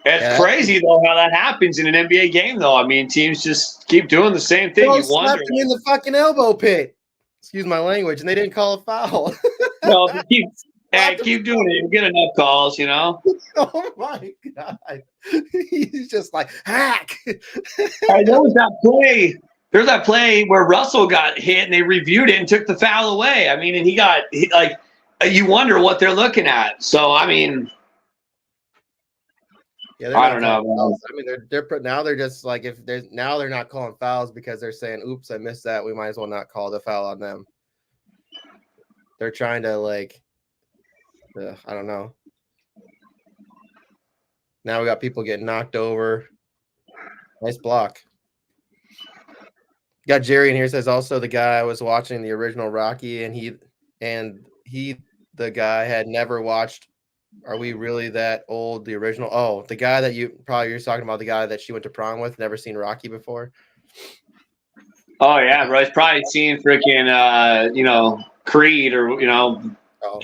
It's crazy though how that happens in an NBA game though. I mean, teams just keep doing the same thing. You wonder. Slapped him in the fucking elbow pit. Excuse my language, and they didn't call a foul. No, keep doing it. You get enough calls, you know. Oh my god, he's just like hack. There was that play. There's that play where Russell got hit, and they reviewed it and took the foul away. I mean, and you wonder what they're looking at. So I mean. Yeah, I don't know. I mean, they're just like they're not calling fouls because they're saying, "Oops, I missed that. We might as well not call the foul on them." They're trying to I don't know. Now we got people getting knocked over. Nice block. Got Jerry in here, says also the guy was watching the original Rocky, and the guy had never watched. Are we really that old? The original? Oh, the guy that you're talking about, the guy that she went to prom with, never seen Rocky before. Oh yeah, bro. He's probably seen freaking Creed or Oh,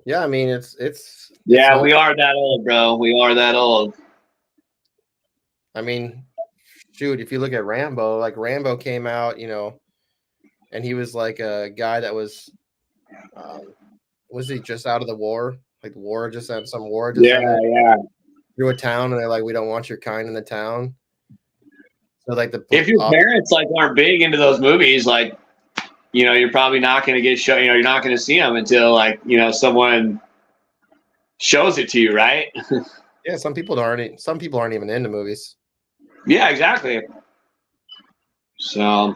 yeah. I mean, it's. Yeah, we are that old, bro. We are that old. I mean, shoot, if you look at Rambo, like Rambo came out, and he was like a guy that was he just out of the war? Like the war just had some war just through a town, and they're like, we don't want your kind in the town. So like if your parents aren't big into those movies, you're probably not going to get shown. You're not going to see them until someone shows it to you, right? Yeah, some people aren't even into movies. Yeah, exactly. So, all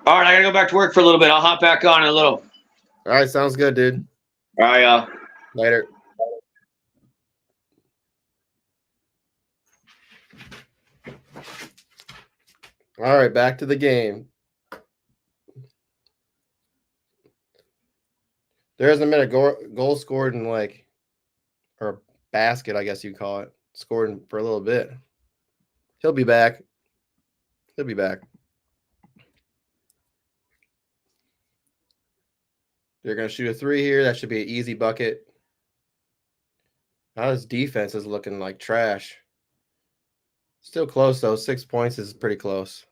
right, I gotta go back to work for a little bit. I'll hop back on in a little. All right, sounds good, dude. All right, y'all. Later. All right, back to the game. There hasn't been a goal scored in or a basket, I guess you'd call it, scored for a little bit. He'll be back. They're going to shoot a 3 here. That should be an easy bucket. Now his defense is looking like trash. Still close, though. 6 points is pretty close.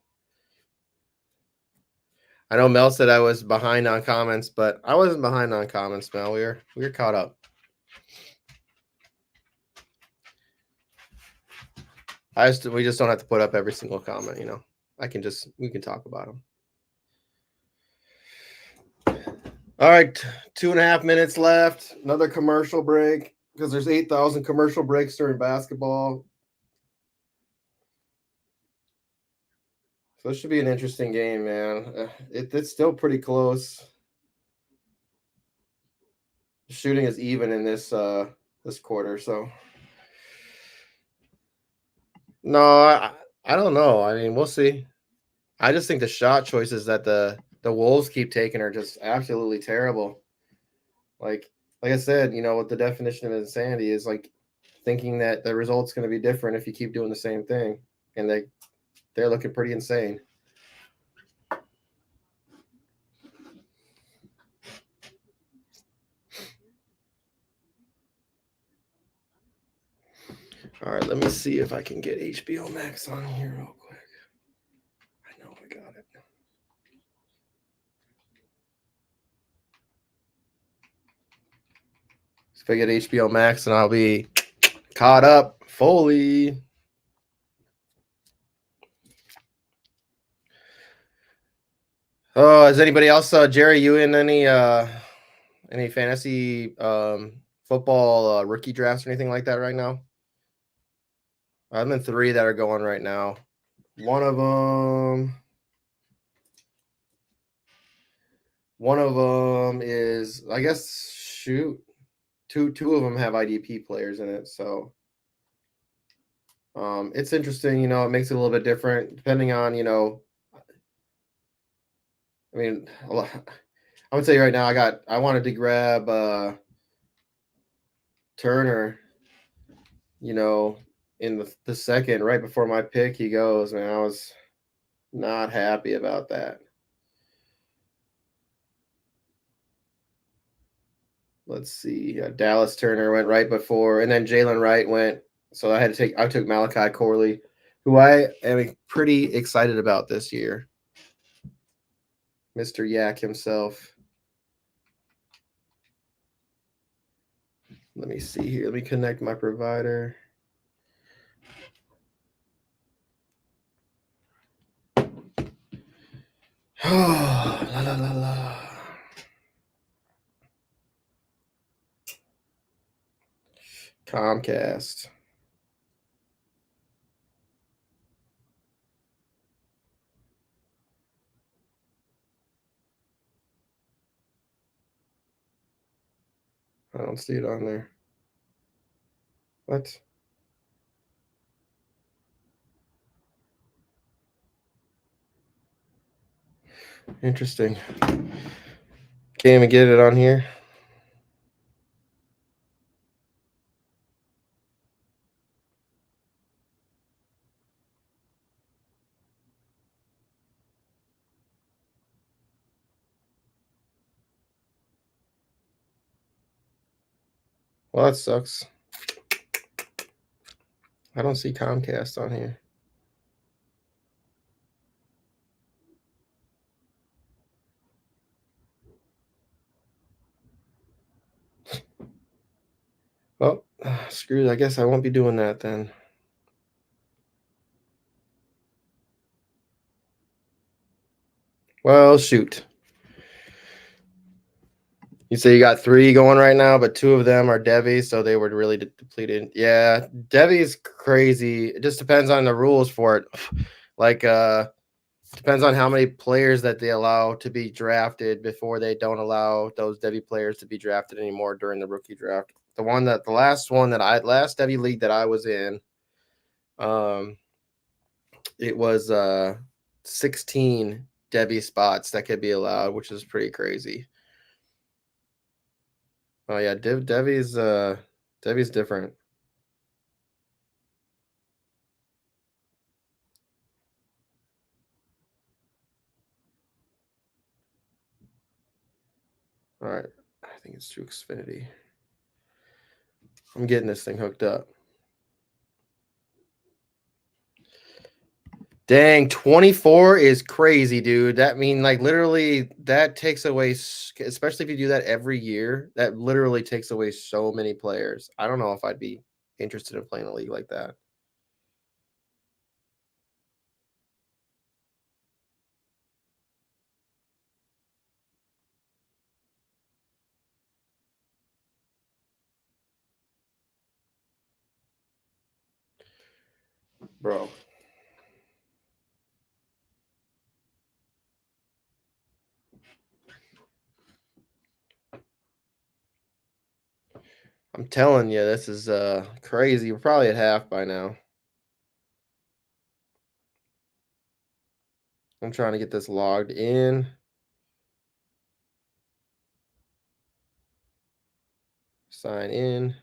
I know Mel said I was behind on comments, but I wasn't behind on comments, Mel. We were caught up. We just don't have to put up every single comment, we can talk about them. All right, 2.5 minutes left. Another commercial break because there's 8,000 commercial breaks during basketball. So this should be an interesting game, man. It's still pretty close. The shooting is even in this quarter, so no, I don't know. I mean, we'll see. I just think the shot choices that the Wolves keep taking are just absolutely terrible. Like I said, what the definition of insanity is, thinking that the result's going to be different if you keep doing the same thing, and they're looking pretty insane. All right, let me see if I can get HBO Max on here real quick. I know I got it. If I get HBO Max, and I'll be caught up fully. Oh, is anybody else, Jerry? You in any fantasy football rookie drafts or anything like that right now? I'm in 3 that are going right now. One of them is, I guess, shoot, two of them have IDP players in it, so it's interesting. It makes it a little bit different depending on, I mean, I'm gonna tell you right now, I wanted to grab Turner, in the second, right before my pick, he goes, man. I was not happy about that. Let's see. Dallas Turner went right before, and then Jalen Wright went. So I took Malachi Corley, who I am pretty excited about this year. Mr. Yak himself. Let me see here. Let me connect my provider. Oh, la la la la. Comcast. I don't see it on there. What? Interesting. Can't even get it on here. Well, that sucks. I don't see Comcast on here. Well, screw it. I guess I won't be doing that then. Well, shoot. You say you got 3 going right now, but 2 of them are Devi, so they were really depleted. Yeah, Devi's crazy. It just depends on the rules for it. Like, depends on how many players that they allow to be drafted before they don't allow those Devi players to be drafted anymore during the rookie draft. The last Devi league that I was in, it was 16 Devi spots that could be allowed, which is pretty crazy. Oh yeah, Devi's different. All right, I think it's through Xfinity. I'm getting this thing hooked up. Dang, 24 is crazy, dude. Literally, that takes away, especially if you do that every year, that literally takes away so many players. I don't know if I'd be interested in playing a league like that. Bro. I'm telling you, this is crazy. We're probably at half by now. I'm trying to get this logged in. Sign in.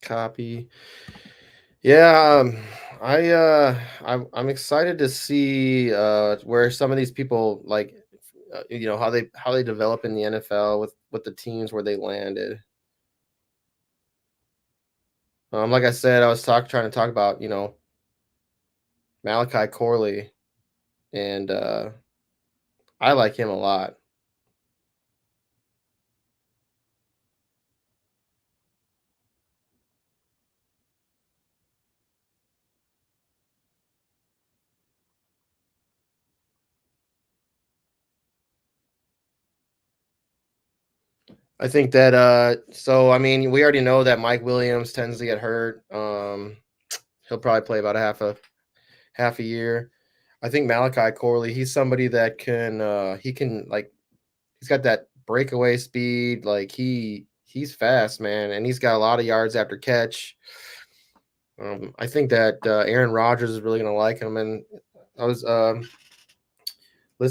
Copy. Yeah, I'm excited to see where some of these people like how they develop in the NFL with the teams where they landed. Like I said, I was trying to talk about Malachi Corley, and I like him a lot. I think that so I mean we already know that Mike Williams tends to get hurt. He'll probably play about half a year. I think Malachi Corley, he's somebody that he can like he's got that breakaway speed, like he's fast, man, and he's got a lot of yards after catch. I think that Aaron Rodgers is really going to like him, and I was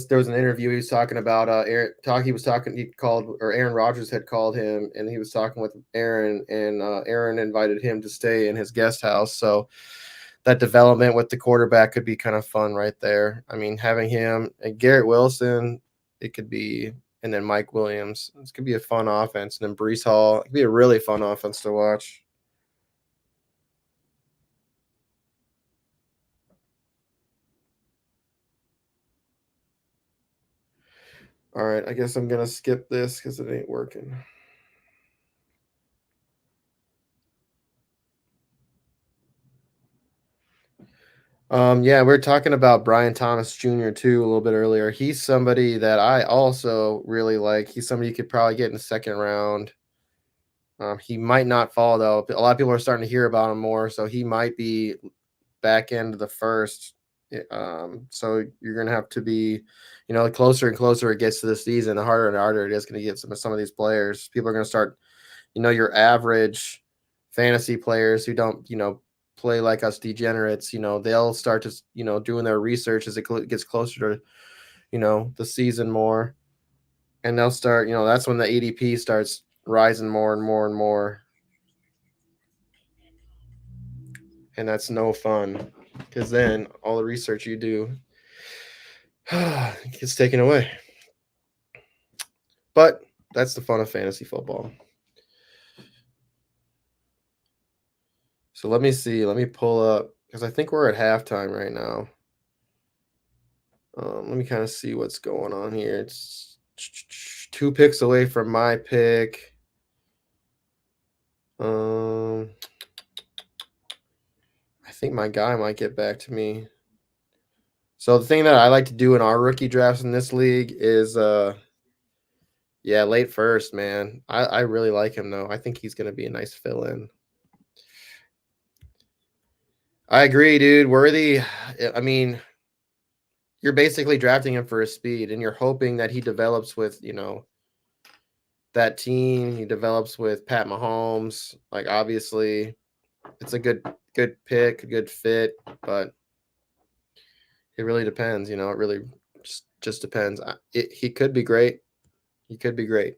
there was an interview he was talking about he called or Aaron Rodgers had called him and he was talking with Aaron and Aaron invited him to stay in his guest house. So that development with the quarterback could be kind of fun right there. I mean, having him and Garrett Wilson, it could be, and then Mike Williams. This could be a fun offense. And then Brees Hall, it could be a really fun offense to watch. All right, I guess I'm gonna skip this because it ain't working. Yeah, we are talking about Brian Thomas Jr. too a little bit earlier. He's somebody that I also really like. He's somebody you could probably get in the second round. He might not fall though. A lot of people are starting to hear about him more, so he might be back end of the first. So you're gonna have to be, the closer and closer it gets to the season, the harder and harder it is going to get some of these players. People are going to start, your average fantasy players who don't, play like us degenerates. They'll start to, doing their research as it gets closer to, the season more, and they'll start, that's when the ADP starts rising more and more and more. And that's no fun because then all the research you do gets taken away. But that's the fun of fantasy football. So let me see. Let me pull up because I think we're at halftime right now. Let me kind of see what's going on here. It's 2 picks away from my pick. I think my guy might get back to me. So the thing that I like to do in our rookie drafts in this league is late first, man. I really like him though. I think he's gonna be a nice fill in. I agree, dude. Worthy. I mean, you're basically drafting him for his speed, and you're hoping that he develops with, that team. He develops with Pat Mahomes. Like, obviously, it's a good pick, a good fit, but it really depends. It really just depends. He could be great. He could be great,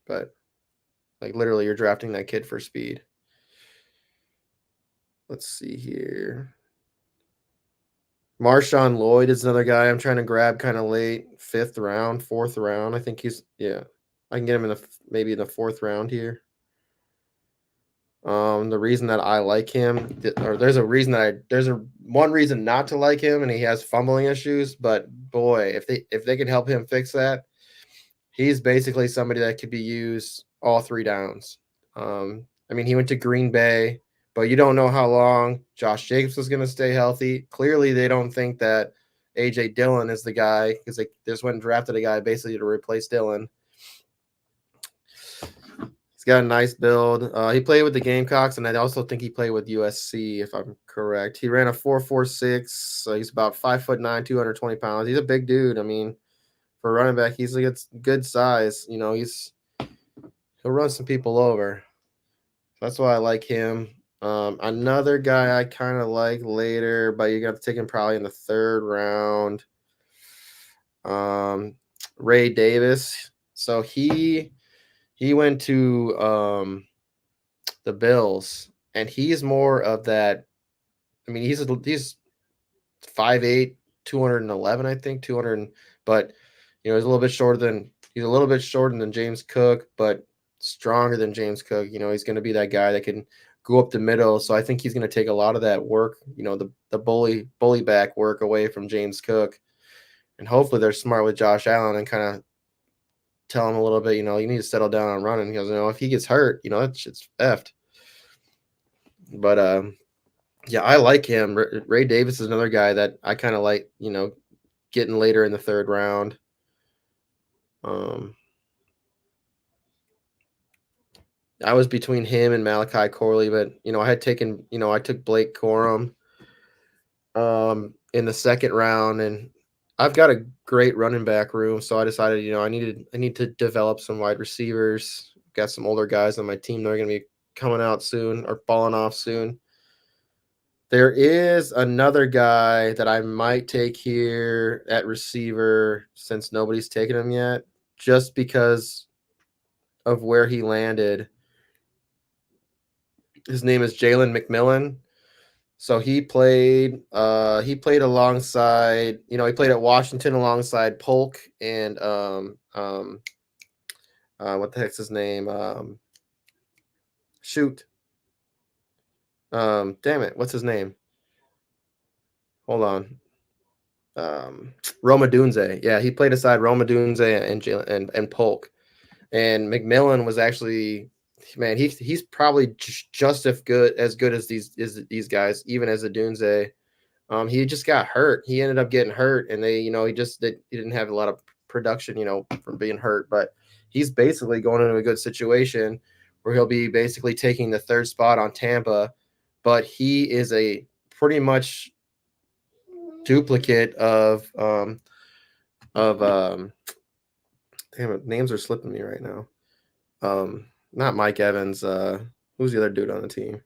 but like literally, you're drafting that kid for speed. Let's see here. Marshawn Lloyd is another guy I'm trying to grab kind of late, 5th round, 4th round. I think I can get him maybe in the 4th round here. The reason that I like him, or there's one reason not to like him, and he has fumbling issues. But boy, if they can help him fix that, he's basically somebody that could be used all 3 downs. I mean, he went to Green Bay, but you don't know how long Josh Jacobs is going to stay healthy. Clearly, they don't think that AJ Dillon is the guy because they just went and drafted a guy basically to replace Dillon. He's got a nice build. He played with the Gamecocks, and I also think he played with USC, if I'm correct. He ran a 4.46, so he's about 5'9", 220 pounds. He's a big dude. I mean, for a running back, he's a good size. He'll run some people over. That's why I like him. Another guy I kind of like later, but you got to take him probably in the 3rd round. Ray Davis. So he went to the Bills, and he's more of that. I mean, he's 5'8", 211, I think, 200, but he's a little bit shorter than James Cook, but stronger than James Cook. He's going to be that guy that can go up the middle. So I think he's going to take a lot of that work, the bully back work away from James Cook, and hopefully they're smart with Josh Allen and kind of tell him a little bit, you need to settle down on running. He goes, if he gets hurt, that shit's effed. But yeah, I like him. Ray Davis is another guy that I kind of like, getting later in the third round. I was between him and Malachi Corley, but I took Blake Corum in the second round, and I've got a great running back room, so I decided, I need to develop some wide receivers. Got some older guys on my team that are going to be coming out soon or falling off soon. There is another guy that I might take here at receiver since nobody's taken him yet, just because of where he landed. His name is Jalen McMillan. So he played alongside, he played at Washington alongside Polk and what the heck's his name? Shoot. Damn it, what's his name? Hold on. Roma Dunze. Yeah, he played aside Roma Dunze and Polk. And McMillan was actually, man, he's probably just as good as these guys, even as a Dunze. He just got hurt. He ended up getting hurt, and he didn't have a lot of production, from being hurt. But he's basically going into a good situation where he'll be basically taking the third spot on Tampa. But he is a pretty much duplicate of damn it, names are slipping me right now. Not Mike Evans. Who's the other dude on the team?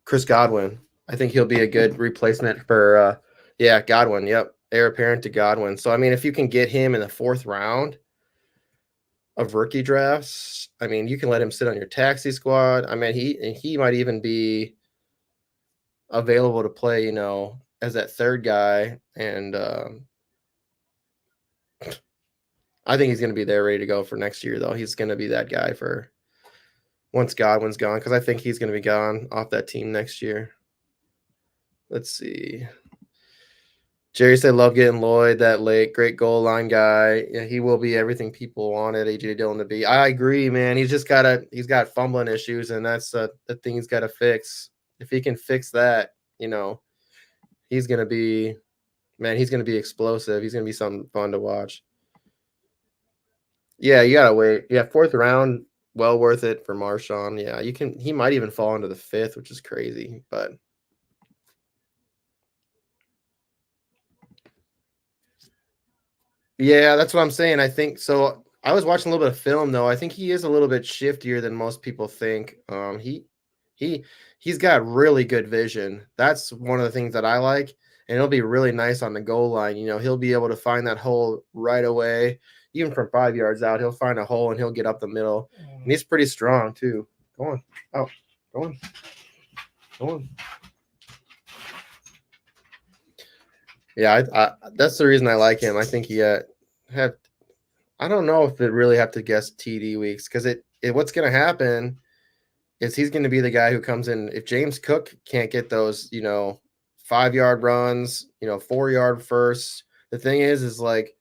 Chris Godwin. I think he'll be a good replacement for Godwin. Yep, heir apparent to Godwin. So I mean, if you can get him in the fourth round of rookie drafts, I mean, you can let him sit on your taxi squad. I mean, he might even be available to play, as that third guy, and I think he's going to be there ready to go for next year, though. He's going to be that guy for once Godwin's gone, because I think he's going to be gone off that team next year. Let's see. Jerry said, love getting Lloyd that late. Great goal line guy. Yeah, he will be everything people wanted AJ Dillon to be. I agree, man. He's got fumbling issues, and that's the thing he's got to fix. If he can fix that, he's going to be explosive. He's going to be something fun to watch. Yeah, you got to wait. Yeah, fourth round, well worth it for Marshawn. Yeah, he might even fall into the fifth, which is crazy, but yeah, that's what I'm saying. I think so. I was watching a little bit of film though. I think he is a little bit shiftier than most people think. He's got really good vision. That's one of the things that I like, and it'll be really nice on the goal line. He'll be able to find that hole right away, even from 5 yards out. He'll find a hole and he'll get up the middle, and he's pretty strong too. Go on, oh, go on, go on. Yeah, I that's the reason I like him. I think he have. I don't know if it really have to guess TD weeks, because what's going to happen is he's going to be the guy who comes in. If James Cook can't get those, 5-yard runs, 4-yard firsts, the thing is like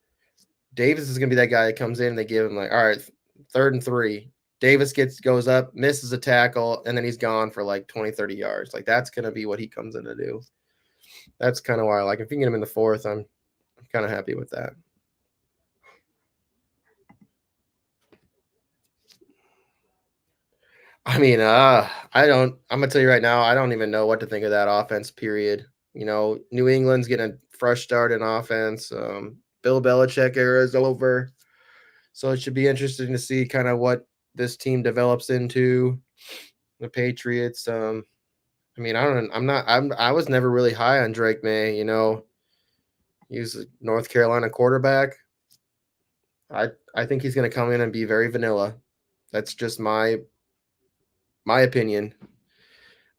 Davis is going to be that guy that comes in and they give him like, all right, 3rd and 3. Davis goes up, misses a tackle, and then he's gone for like 20, 30 yards. Like that's going to be what he comes in to do. That's kind of why I like him. If you can get him in the 4th, I'm kind of happy with that. I mean, I'm gonna tell you right now, I don't even know what to think of that offense, period. New England's getting a fresh start in offense. Bill Belichick era is over. So it should be interesting to see kind of what this team develops into. The Patriots. I mean, I was never really high on Drake May, He's a North Carolina quarterback. I think he's gonna come in and be very vanilla. That's just my opinion.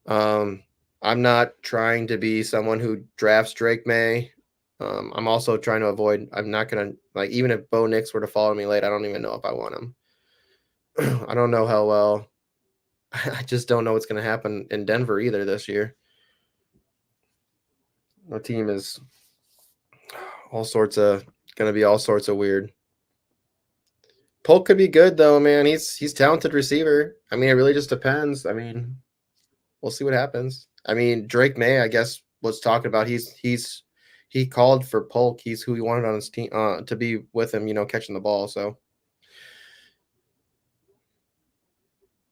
I'm not trying to be someone who drafts Drake May. I'm also trying to avoid. I'm not gonna like even if Bo Nix were to follow me late, I don't even know if I want him. I don't know how well. I just don't know what's going to happen in Denver either this year. The team is going to be all sorts of weird. Polk could be good though, man. He's talented receiver. I mean, it really just depends. I mean, we'll see what happens. I mean, Drake May, I guess, was talking about he called for Polk. He's who he wanted on his team to be with him, catching the ball. So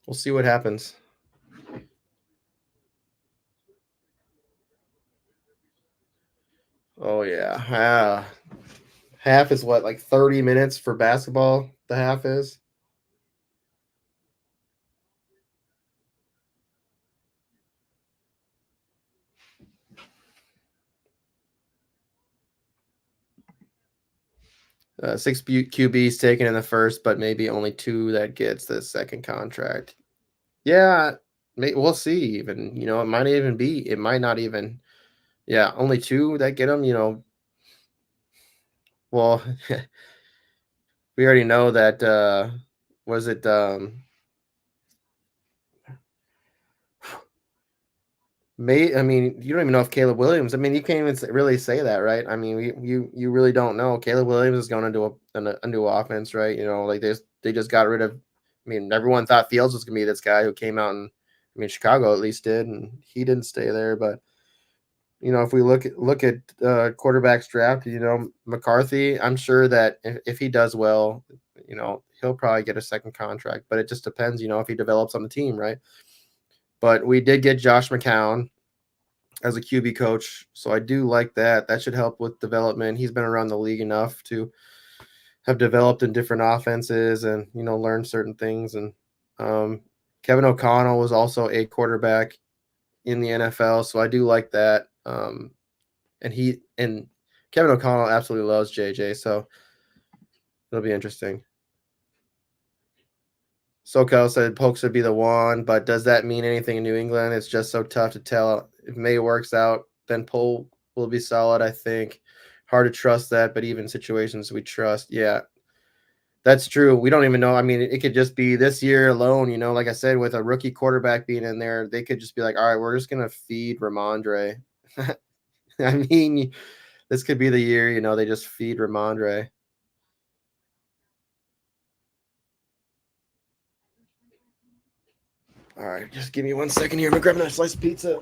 we'll see what happens. Oh yeah. Half is what, like 30 minutes for basketball? The half is? 6 QBs taken in the first, but maybe only 2 that gets the second contract. Yeah, we'll see. Even it might not even. Yeah, only 2 that get them. Well, we already know that. Was it? I mean, you don't even know if Caleb Williams. I mean, you can't even really say that, right? I mean, you really don't know. Caleb Williams is going into a new offense, right? Like they just got rid of. I mean, everyone thought Fields was going to be this guy who came out and, I mean, Chicago at least did, and he didn't stay there. But if we look at quarterbacks draft, McCarthy, I'm sure that if he does well, he'll probably get a second contract. But it just depends, if he develops on the team, right? But we did get Josh McCown as a QB coach, so I do like that. That should help with development. He's been around the league enough to have developed in different offenses and learn certain things. And Kevin O'Connell was also a quarterback in the NFL, so I do like that. And Kevin O'Connell absolutely loves JJ, so it'll be interesting. SoCal said Polk should be the one, but does that mean anything in New England? It's just so tough to tell. If May works out, then Polk will be solid, I think. Hard to trust that, but even situations we trust. Yeah, that's true. We don't even know. I mean, it could just be this year alone, like I said, with a rookie quarterback being in there, they could just be like, all right, we're just going to feed Ramondre. I mean, this could be the year, they just feed Ramondre. All right, just give me 1 second here. I'm going to grab a slice of pizza.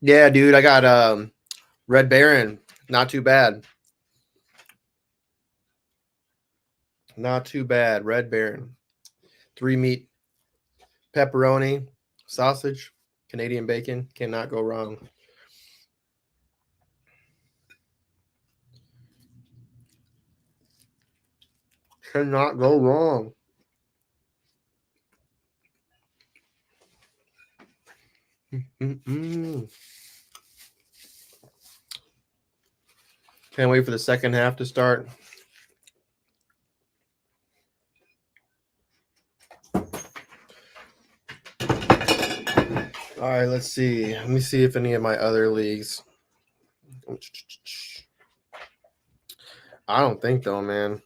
Yeah, dude, I got Red Baron. Not too bad. Not too bad. Red Baron. 3 meat, pepperoni, sausage, Canadian bacon. Cannot go wrong. Cannot go wrong. Mm-mm. Can't wait for the second half to start. All right, let's see. Let me see if any of my other leagues. I don't think though, man.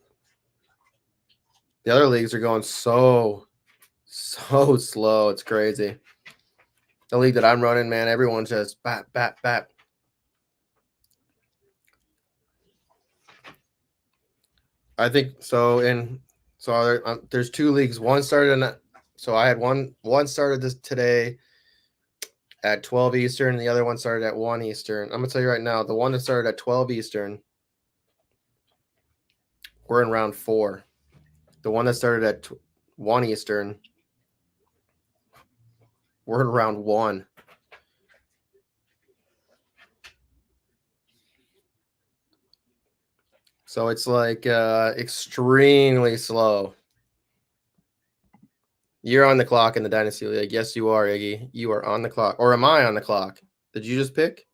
The other leagues are going so slow. It's crazy. The league that I'm running, man, everyone's just bat, bat, bat. I think so. There's 2 leagues. One started so I had one started this today at 12 Eastern, and the other one started at 1 Eastern. I'm gonna tell you right now, the one that started at 12 Eastern, we're in round 4. The one that started at 1 Eastern, we're in round 1. So it's like extremely slow. You're on the clock in the Dynasty League. Yes, you are, Iggy. You are on the clock. Or am I on the clock? Did you just pick?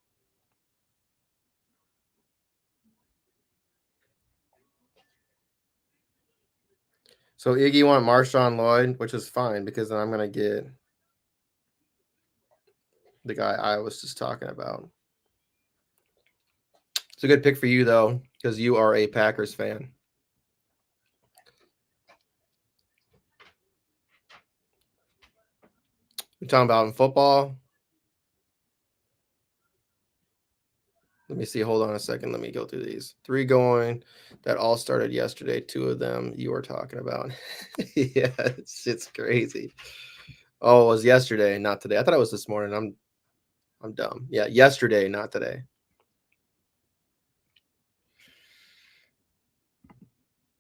So Iggy want Marshawn Lloyd, which is fine because then I'm going to get the guy I was just talking about. It's a good pick for you, though, because you are a Packers fan. We're talking about in football. Let me see. Hold on a second. Let me go through these. 3 going that all started yesterday. 2 of them you were talking about. Yeah, it's crazy. Oh, it was yesterday, not today. I thought it was this morning. I'm dumb. Yeah, yesterday, not today.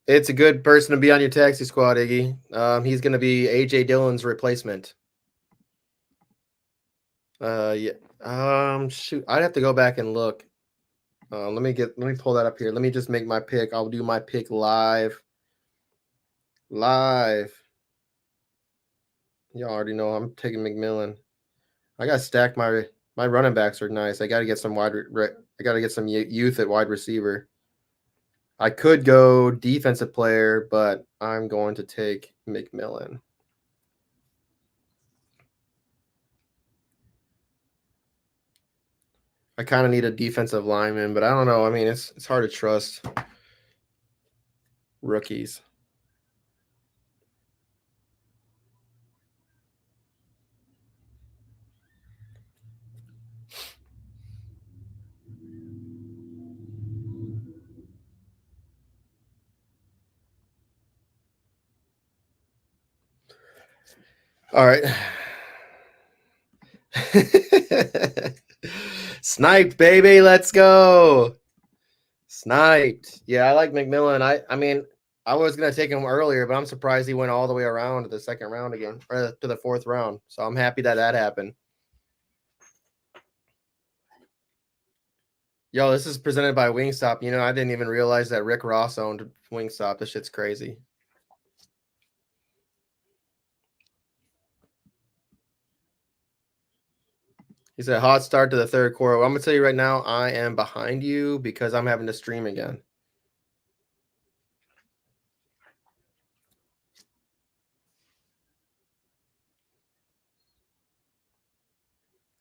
It's a good person to be on your taxi squad, Iggy. He's going to be AJ Dillon's replacement. Yeah. Shoot, I'd have to go back and look. Let me pull that up here. Let me just make my pick. I'll do my pick live. Y'all already know I'm taking McMillan. I got to stack my running backs are nice. I got to get some youth at wide receiver. I could go defensive player, but I'm going to take McMillan. I kind of need a defensive lineman, but I don't know. I mean, it's hard to trust rookies. All right. Sniped, baby. Let's go. Sniped. Yeah, I like McMillan. I mean, I was going to take him earlier, but I'm surprised he went all the way around to the second round again, or to the 4th round. So I'm happy that happened. Yo, this is presented by Wingstop. You know, I didn't even realize that Rick Ross owned Wingstop. This shit's crazy. He said, hot start to the 3rd quarter. Well, I'm going to tell you right now, I am behind you because I'm having to stream again.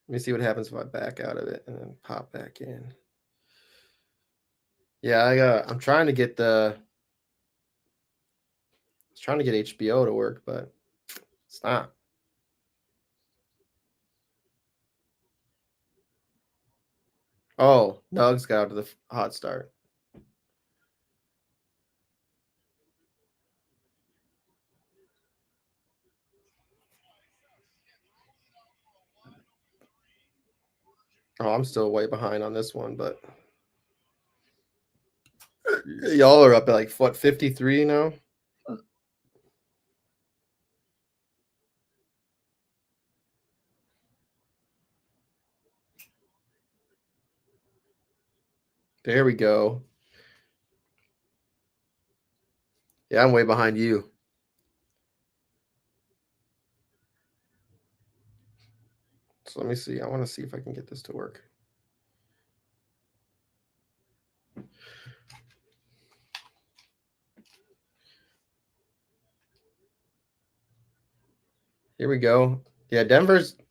Let me see what happens if I back out of it and then pop back in. Yeah, I'm trying to get HBO to work, but it's not. Oh, Nugs got out to the hot start. Oh, I'm still way behind on this one, but y'all are up at like, what, 53 now? There we go. Yeah, I'm way behind you. So let me see. I want to see if I can get this to work. Here we go. Yeah,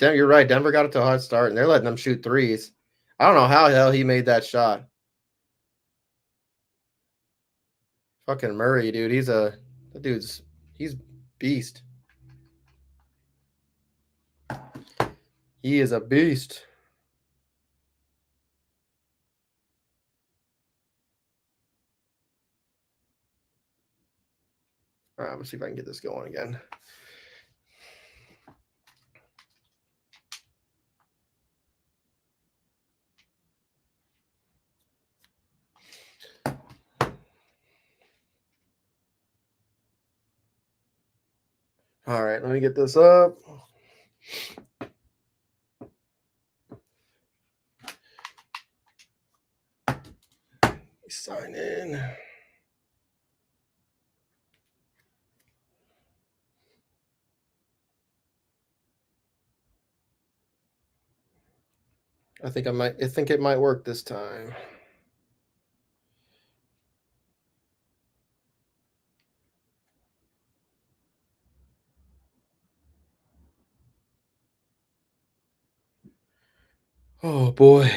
you're right. Denver got it to a hot start, and they're letting them shoot threes. I don't know how the hell he made that shot. Fucking Murray, dude. He's beast. He is a beast. All right, let's see if I can get this going again. All right, let me get this up. Sign in. I think it might work this time. Oh boy.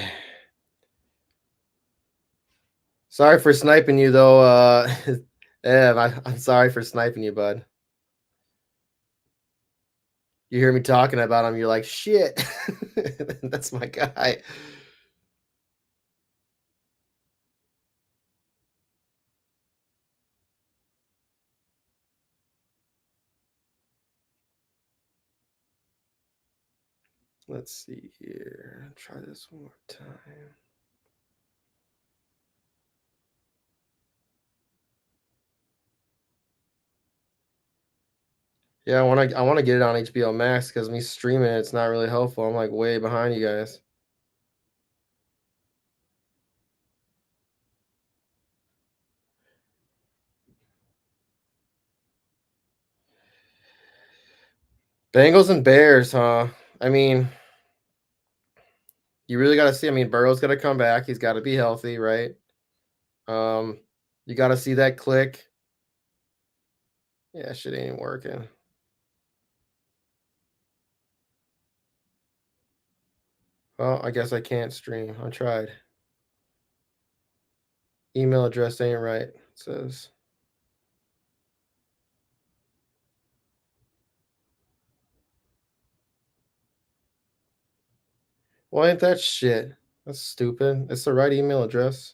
Sorry for sniping you though. I'm sorry for sniping you, bud. You hear me talking about him, you're like, shit. That's my guy. Let's see here. Try this one more time. Yeah, I want to get it on HBO Max because me streaming it's not really helpful. I'm like way behind you guys. Bengals and Bears, huh? I mean, you really got to see. I mean, Burrow's got to come back. He's got to be healthy, right? You got to see that click. Yeah, shit ain't working. Well, I guess I can't stream. I tried. Email address ain't right. It says. Why ain't that shit? That's stupid. It's the right email address.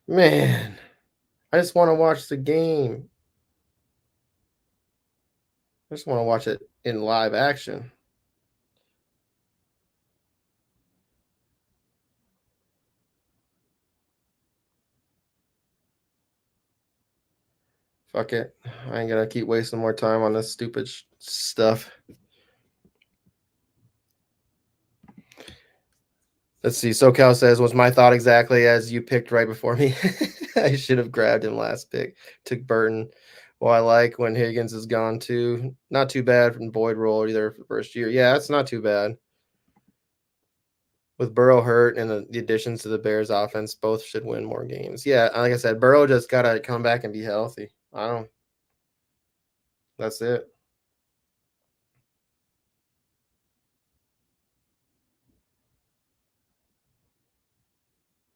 Man, I just want to watch the game. I just want to watch it in live action. Fuck it. I ain't gonna keep wasting more time on this stupid stuff. Let's see. SoCal says, was my thought exactly as you picked right before me? I should have grabbed him last pick. Took Burton. Well, I like when Higgins is gone too. Not too bad from Boyd roll either for the first year. Yeah, it's not too bad. With Burrow hurt and the additions to the Bears offense, both should win more games. Yeah, like I said, Burrow just gotta come back and be healthy. I don't. That's it.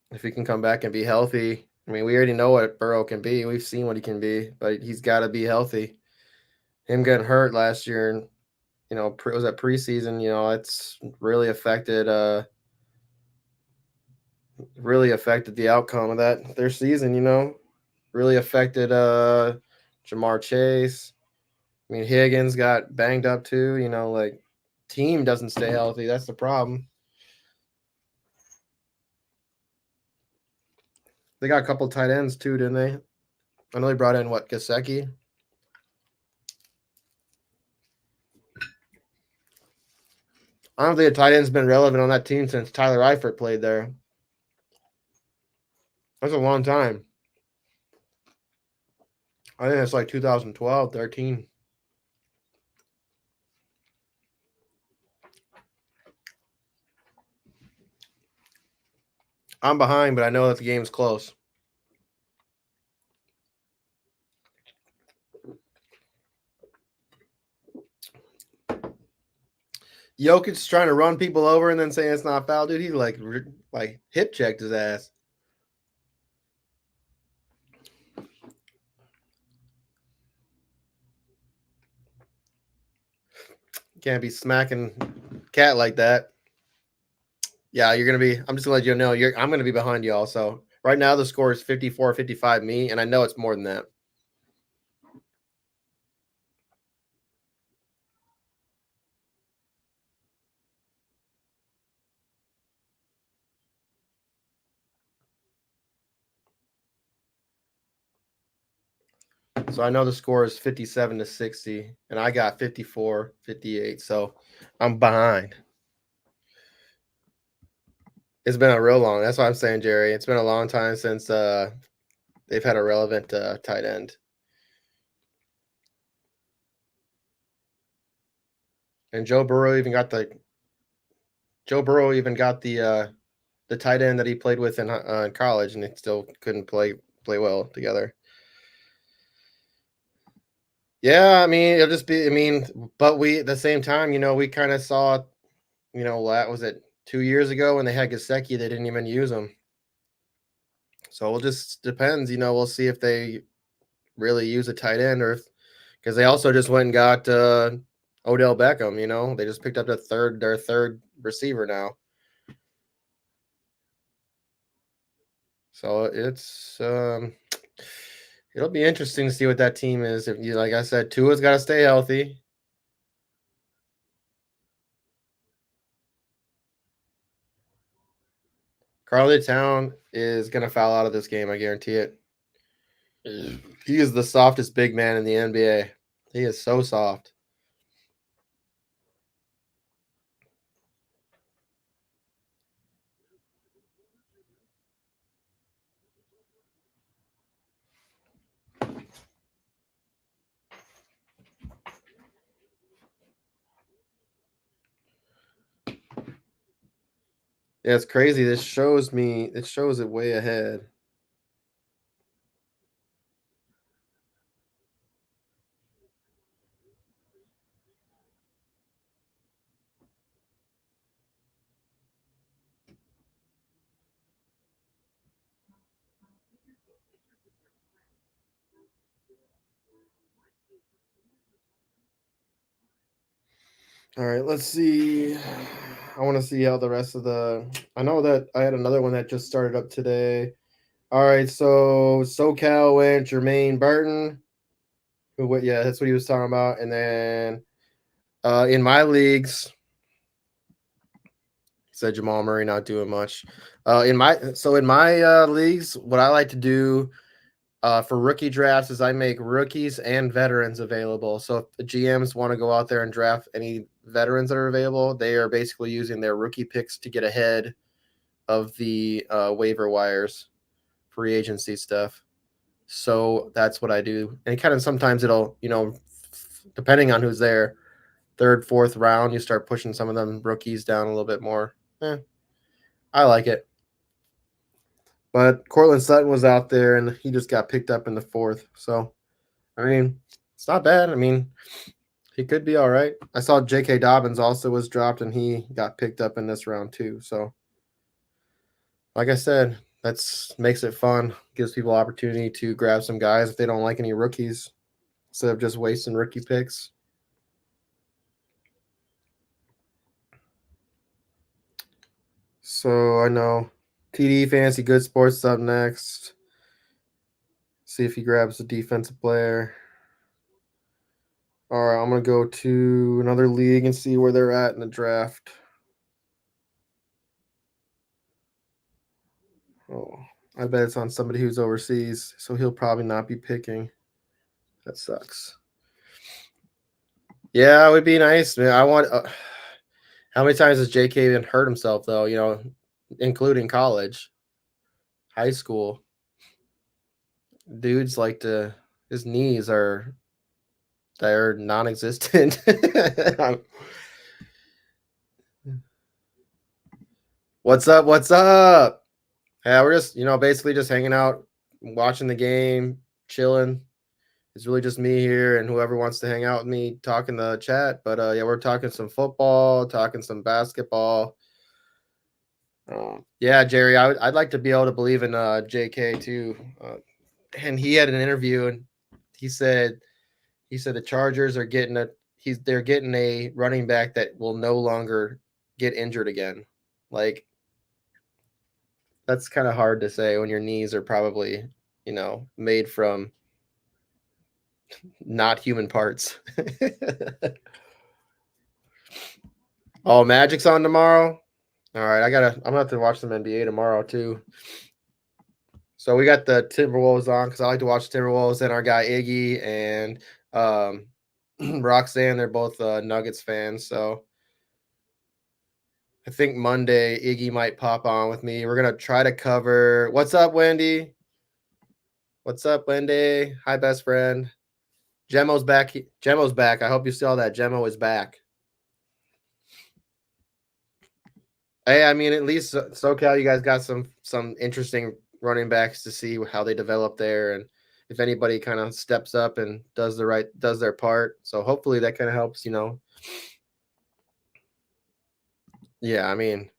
If he can come back and be healthy, I mean, we already know what Burrow can be. We've seen what he can be, but he's got to be healthy. Him getting hurt last year, and was that preseason. It's really affected the outcome of their season. Really affected Jamar Chase. I mean, Higgins got banged up too. Like team doesn't stay healthy. That's the problem. They got a couple tight ends too, didn't they? I know they brought in Gesicki. I don't think a tight end's been relevant on that team since Tyler Eifert played there. That's a long time. I think it's like 2012, 13. I'm behind, but I know that the game's close. Jokic's trying to run people over and then saying it's not foul, dude. He like hip checked his ass. Can't be smacking cat like that. Yeah, you're gonna be. I'm just gonna let you know. I'm gonna be behind you also. Right now the score is 54-55 me, and I know it's more than that. So I know the score is 57-60, and I got 54-58. So I'm behind. It's been a real long. That's what I'm saying, Jerry. It's been a long time since they've had a relevant tight end. And Joe Burrow even got the tight end that he played with in college, and they still couldn't play well together. Yeah, I mean, it'll just be. I mean, but we at the same time, we kind of saw, was it 2 years ago when they had Gesicki, they didn't even use him. So it just depends. We'll see if they really use a tight end, or because they also just went and got Odell Beckham. They just picked up their third receiver now. So it's it'll be interesting to see what that team is. If you, like I said, Tua's got to stay healthy. Carly Town is gonna foul out of this game. I guarantee it. He is the softest big man in the NBA. He is so soft. Yeah, it's crazy. It shows it way ahead. All right, let's see. I want to see how the rest of I know that I had another one that just started up today. All right, so SoCal went Jermaine Burton. Yeah, that's what he was talking about. And then in my leagues, he said Jamal Murray not doing much. In my leagues, what I like to do for rookie drafts is I make rookies and veterans available. So if the GMs want to go out there and draft any veterans that are available, they are basically using their rookie picks to get ahead of the waiver wires, free agency stuff. So that's what I do. And kind of sometimes it'll, depending on who's there, third, fourth round, you start pushing some of them rookies down a little bit more. I like it. But Cortland Sutton was out there and he just got picked up in the fourth. So, I mean, it's not bad. I mean, he could be all right. I saw J.K. Dobbins also was dropped and he got picked up in this round too. So, like I said, that's makes it fun. Gives people opportunity to grab some guys if they don't like any rookies instead of just wasting rookie picks. So I know TD Fantasy Good Sports up next. See if he grabs a defensive player. All right, I'm going to go to another league and see where they're at in the draft. Oh, I bet it's on somebody who's overseas, so he'll probably not be picking. That sucks. Yeah, it would be nice, man. I want. How many times has JK even hurt himself, though? Including college, high school. Dudes like to. His knees they're non-existent. What's up? What's up? Yeah, we're just basically just hanging out, watching the game, chilling. It's really just me here and whoever wants to hang out with me talking the chat. But yeah, we're talking some football, talking some basketball. Yeah, Jerry, I'd like to be able to believe in JK too. And he had an interview and he said the Chargers are getting they're getting a running back that will no longer get injured again. Like that's kind of hard to say when your knees are probably, made from not human parts. Oh, Magic's on tomorrow. All right, I'm gonna have to watch some NBA tomorrow too. So we got the Timberwolves on because I like to watch Timberwolves and our guy Iggy and Roxanne. They're both Nuggets fans, so I think Monday Iggy might pop on with me. We're gonna try to cover. What's up, Wendy? What's up, Wendy? Hi, best friend. Gemo's back. Gemo's back. I hope you saw that. Gemo is back. Hey, I mean, at least SoCal, you guys got some interesting running backs to see how they develop there, and if anybody kind of steps up and does their part. So hopefully that kind of helps. Yeah, I mean,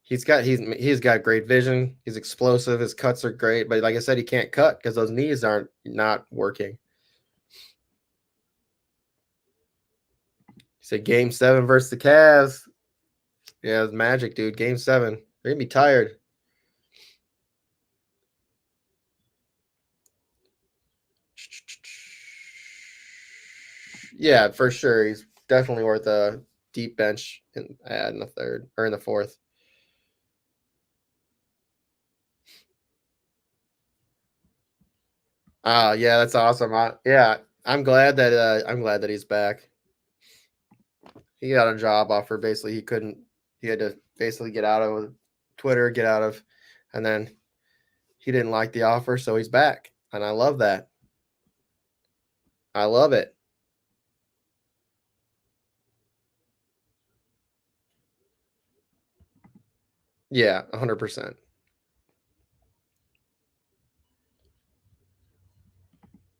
he's got great vision. He's explosive. His cuts are great, but like I said, he can't cut because those knees aren't not working. He said Game 7 versus the Cavs. Yeah, it's magic, dude. Game 7. They're gonna be tired. Yeah, for sure. He's definitely worth a deep bench in the third or in the fourth. Yeah, that's awesome. I'm glad that he's back. He got a job offer. Basically, he had to basically get out of Twitter, and then he didn't like the offer, so he's back. And I love that. I love it. Yeah, 100%.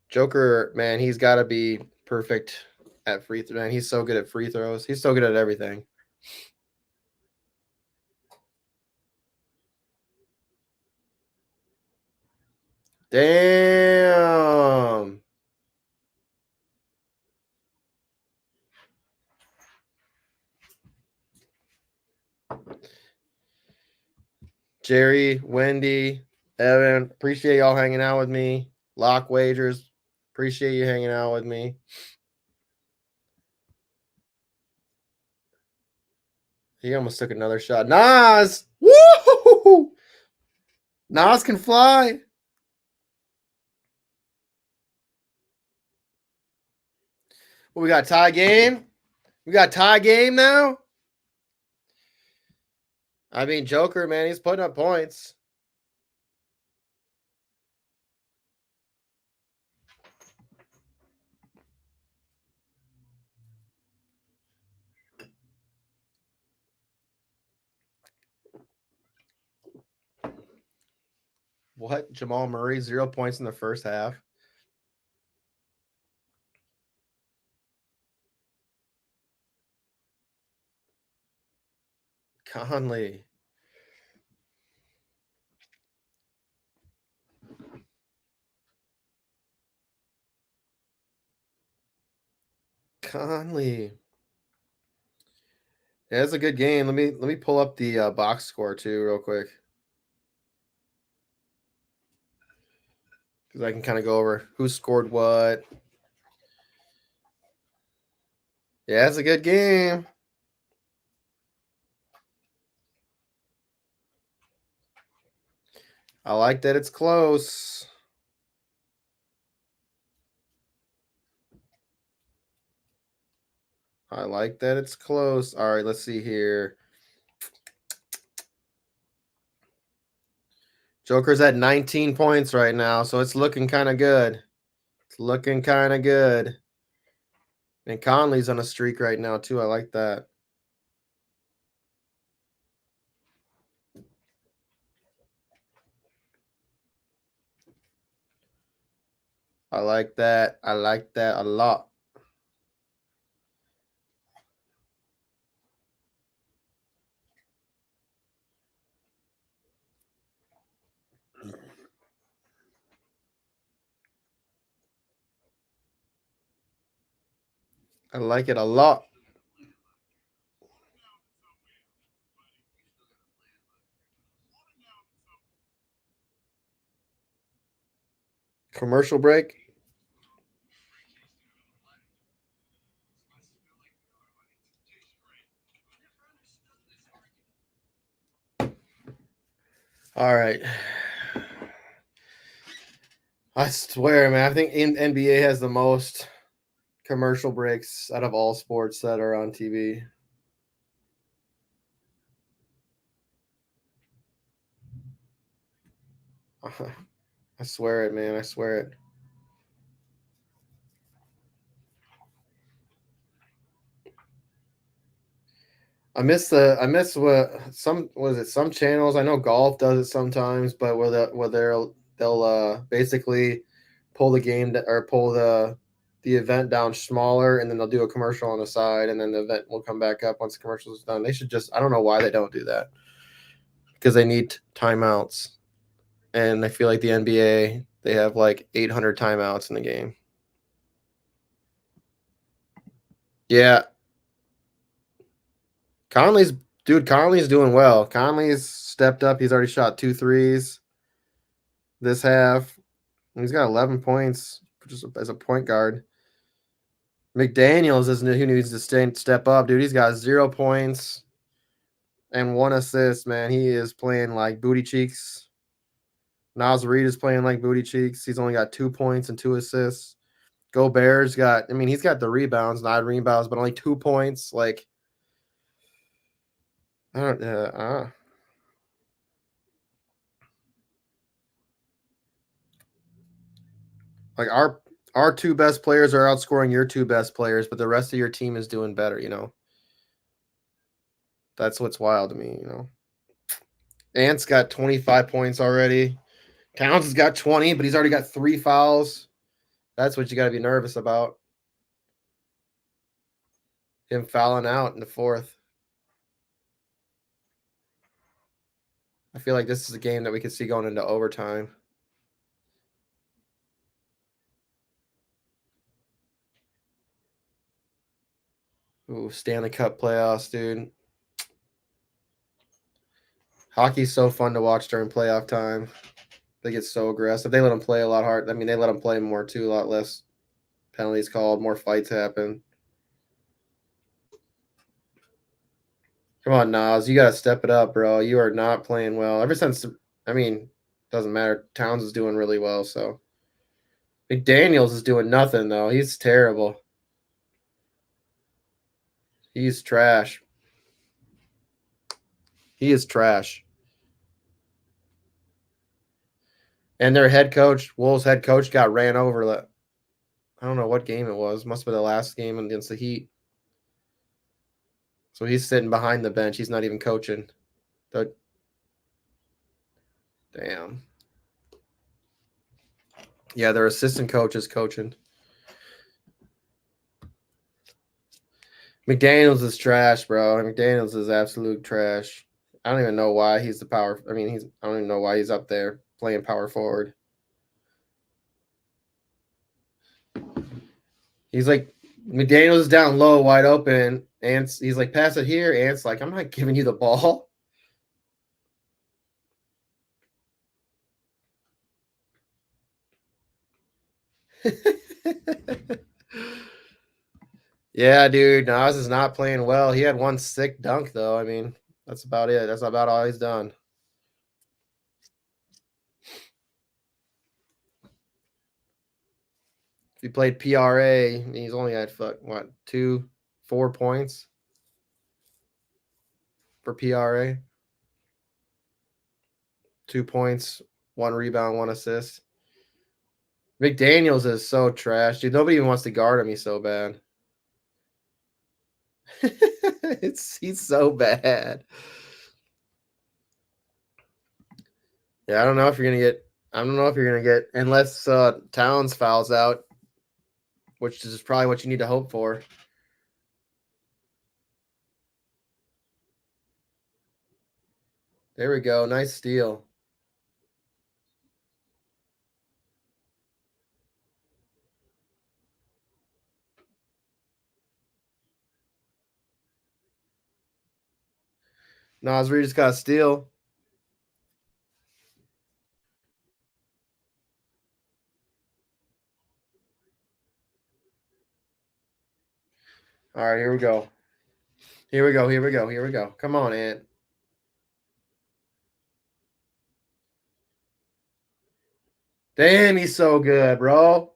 Joker, man, he's got to be perfect at free throw. Man, he's so good at free throws. He's so good at everything. Damn. Jerry, Wendy, Evan, appreciate y'all hanging out with me. Lock Wagers, appreciate you hanging out with me. He almost took another shot. Nas! Woo! Nas can fly. Well, we got tie game. We got tie game now. I mean, Joker, man, he's putting up points. What? Jamal Murray, 0 points in the first half. Conley. Conley. Yeah, it's a good game. Let me pull up the box score too, real quick, because I can kind of go over who scored what. Yeah, it's a good game. I like that it's close. I like that it's close. All right, let's see here. Joker's at 19 points right now, so it's looking kind of good. It's looking kind of good. And Conley's on a streak right now, too. I like that. I like that. I like that a lot. I like it a lot. Commercial break. All right. I swear, man. I think NBA has the most commercial breaks out of all sports that are on TV. I swear it, man. I swear it. I miss some channels. I know golf does it sometimes, but where they'll basically pull the game or pull the event down smaller, and then they'll do a commercial on the side, and then the event will come back up once the commercial is done. They should just, I don't know why they don't do that, because they need timeouts, and I feel like the NBA, they have like 800 timeouts in the game. Yeah, Conley's doing well. Conley's stepped up. He's already shot 2 threes this half. He's got 11 points just as a point guard. McDaniels is who needs to step up, dude. He's got 0 points and 1 assist, man. He is playing like booty cheeks. Naz Reid is playing like booty cheeks. He's only got 2 points and 2 assists. Gobert's got, I mean, he's got the rebounds, 9 rebounds, but only 2 points. Like, I don't like our 2 best players are outscoring your 2 best players, but the rest of your team is doing better, you know. That's what's wild to me, you know. Ant's got 25 points already. Towns has got 20, but he's already got 3 fouls. That's what you got to be nervous about. Him fouling out in the 4th. I feel like this is a game that we could see going into overtime. Ooh, Stanley Cup playoffs, dude. Hockey's so fun to watch during playoff time. They get so aggressive. They let them play a lot hard. I mean, they let them play more too, a lot less penalties called, more fights happen. Come on, Nas. You got to step it up, bro. You are not playing well. Ever since, I mean, doesn't matter. Towns is doing really well, so. McDaniels is doing nothing, though. He's terrible. He's trash. He is trash. And their head coach, Wolves head coach, got ran over. I don't know what game it was. Must have been the last game against the Heat. So he's sitting behind the bench. He's not even coaching. Damn. Yeah, their assistant coach is coaching. McDaniels is trash, bro. McDaniels is absolute trash. I don't even know why he's the power. I mean, I don't even know why he's up there playing power forward. He's like, McDaniels is down low, wide open, and he's like, pass it here. Ant's like, I'm not giving you the ball. Yeah, dude. Nas is not playing well. He had 1 sick dunk, though. I mean, that's about it. That's about all he's done. If he played PRA, he's only had 4 points for PRA. 2 points, 1 rebound, 1 assist. McDaniels is so trash, dude. Nobody even wants to guard him. He's so bad. He's so bad. Yeah, I don't know if you're gonna get unless Towns fouls out, which is probably what you need to hope for. There we go. Nice steal. Nas Reid just got a steal. All right, here we go. Here we go. Come on, Ant. Damn, he's so good, bro.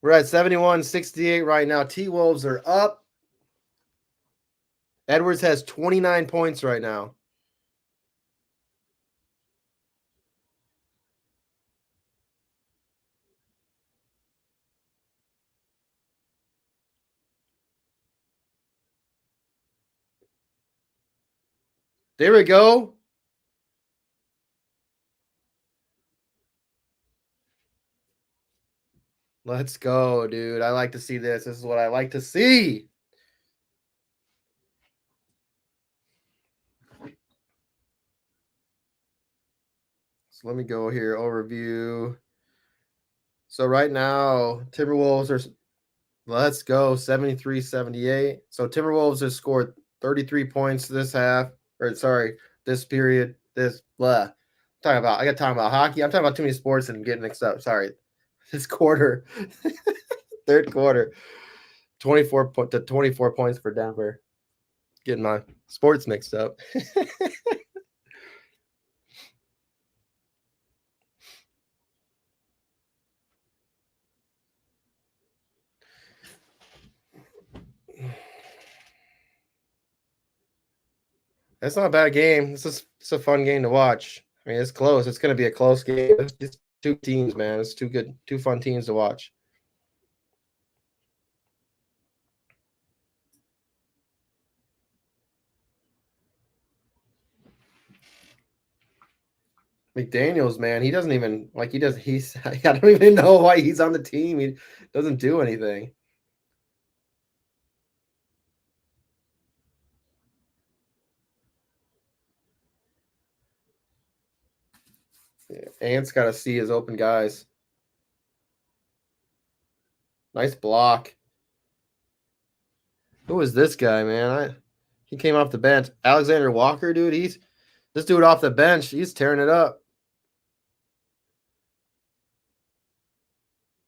We're at 71-68 right now. T-Wolves are up. Edwards has 29 points right now. There we go. Let's go, dude. I like to see this. This is what I like to see. So let me go here. Overview. So right now, Timberwolves are, let's go, 73-78. So Timberwolves have scored 33 points this half, or sorry, this period. This blah. I got talking about hockey. I'm talking about too many sports and getting mixed up. Sorry. This quarter, third quarter, 24 points for Denver. Getting my sports mixed up. That's not a bad game. It's a fun game to watch. I mean, it's close. It's going to be a close game. It's two teams, man. It's two fun teams to watch. McDaniels, man, he doesn't even he's I don't even know why he's on the team. He doesn't do anything. Yeah, Ant's got to see his open guys. Nice block. Who is this guy, man? He came off the bench. Alexander Walker, dude. He's this dude off the bench. He's tearing it up.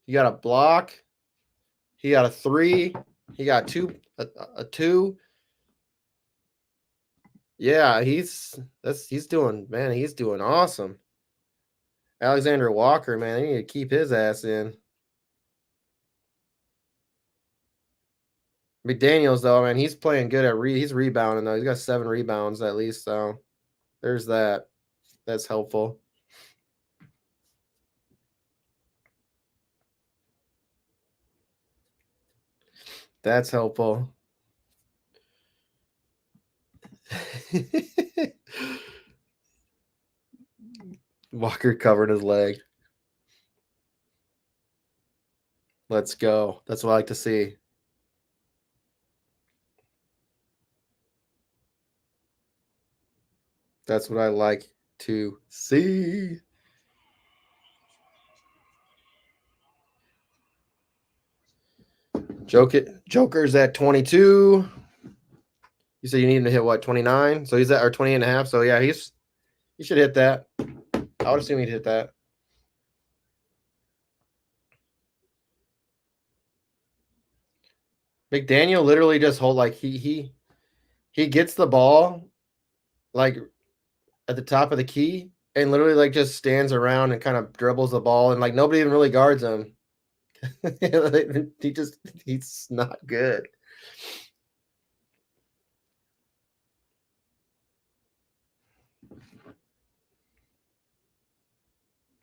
He got a block. He got a 3. He got a 2. Yeah, he's doing awesome. Alexander Walker, man, they need to keep his ass in. McDaniels, though, man, he's playing good at he's rebounding, though. He's got 7 rebounds at least, so there's that. That's helpful. That's helpful. Walker covered his leg. Let's go. That's what I like to see. That's what I like to see. Joker's at 22. You said you need him to hit what, 29? So he's at, or 20 and a half. So yeah, he should hit that. I would assume he'd hit that. McDaniel literally just hold like he gets the ball like at the top of the key and literally like just stands around and kind of dribbles the ball and like nobody even really guards him. He's not good.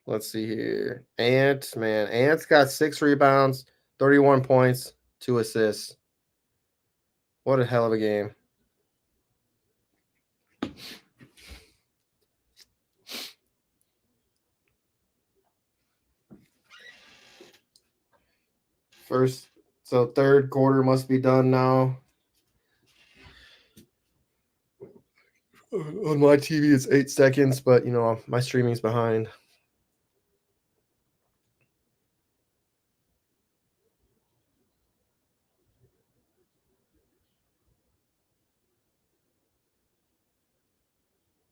Let's see here. Ant's got 6 rebounds, 31 points, 2 assists. What a hell of a game. So third quarter must be done now. On my TV, it's 8 seconds, but you know my streaming's behind.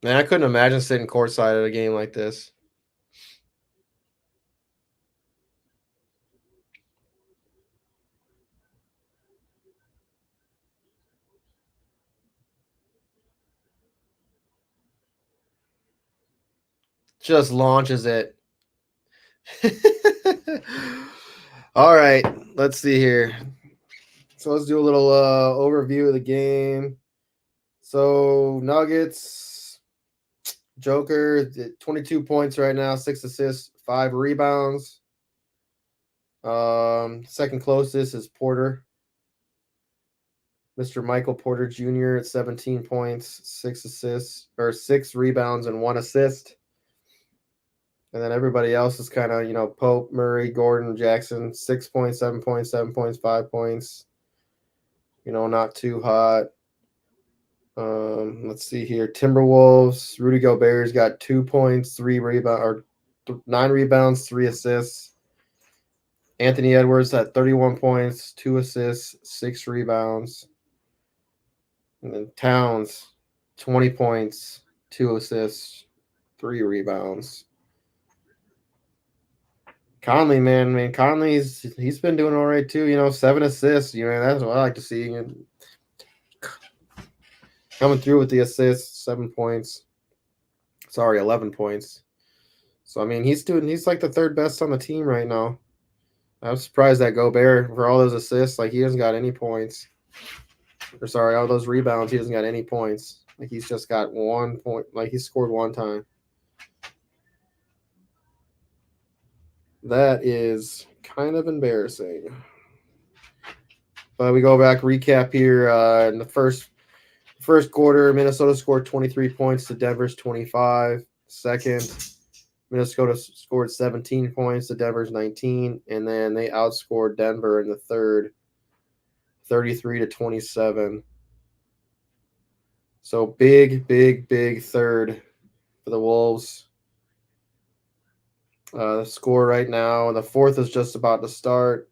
Man, I couldn't imagine sitting courtside at a game like this. Just launches it. All right, let's see here. So let's do a little overview of the game. So Nuggets, Joker, 22 points right now, 6 assists, 5 rebounds. Second closest is Porter. Mr. Michael Porter Jr. at 17 points, 6 assists, or 6 rebounds and 1 assist. And then everybody else is kind of, Pope, Murray, Gordon, Jackson, 6 points, 7 points, 7 points, 5 points. Not too hot. Let's see here. Timberwolves, Rudy Gobert's got 2 points, 9 rebounds, 3 assists. Anthony Edwards at 31 points, 2 assists, 6 rebounds. And then Towns, 20 points, 2 assists, 3 rebounds. Conley, man, he's been doing all right too. 7 assists. That's what I like to see. Coming through with the assists, 7 points. 11 points. So he's like the third best on the team right now. I was surprised that Gobert, for all those assists, like he doesn't got any points. All those rebounds, he doesn't got any points. Like he's just got 1 point. Like he scored 1 time. That is kind of embarrassing. But we go back, recap here. In the first quarter, Minnesota scored 23 points to Denver's 25. Second, Minnesota scored 17 points to Denver's 19. And then they outscored Denver in the third, 33-27. So big third for the Wolves. The score right now, and the fourth is just about to start.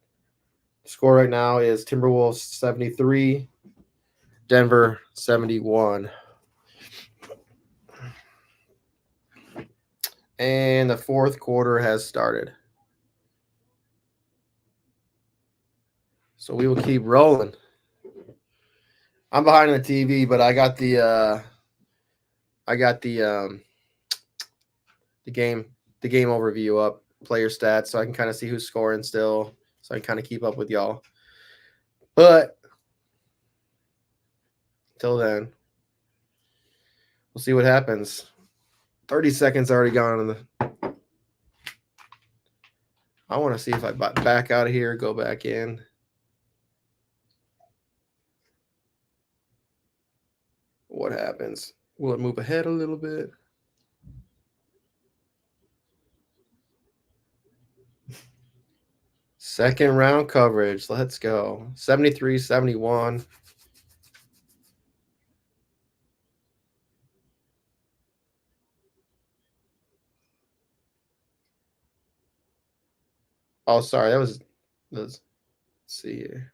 The score right now is Timberwolves 73, Denver 71. And the fourth quarter has started. So we will keep rolling. I'm behind the TV, but I got the game overview up, player stats, so I can kind of see who's scoring still, so I can kind of keep up with y'all. But till then, we'll see what happens. 30 seconds already gone. I want to see if I back out of here, go back in. What happens? Will it move ahead a little bit? Second round coverage. Let's go. 73-71. Oh, sorry. Let's see here.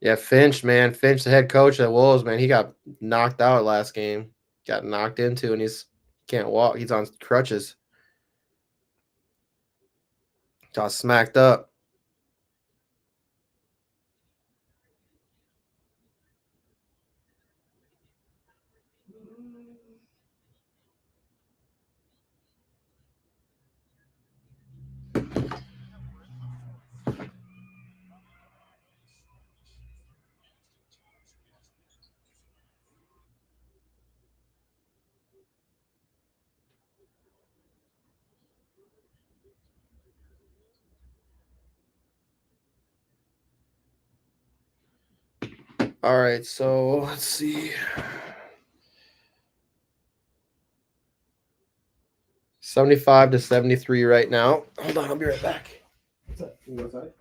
Yeah, Finch, man. Finch, the head coach at Wolves, man. He got knocked out last game. Got knocked into, and can't walk. He's on crutches. Got smacked up. All right, so let's see. 75-73 right now. Hold on, I'll be right back. What's that? Can you go outside?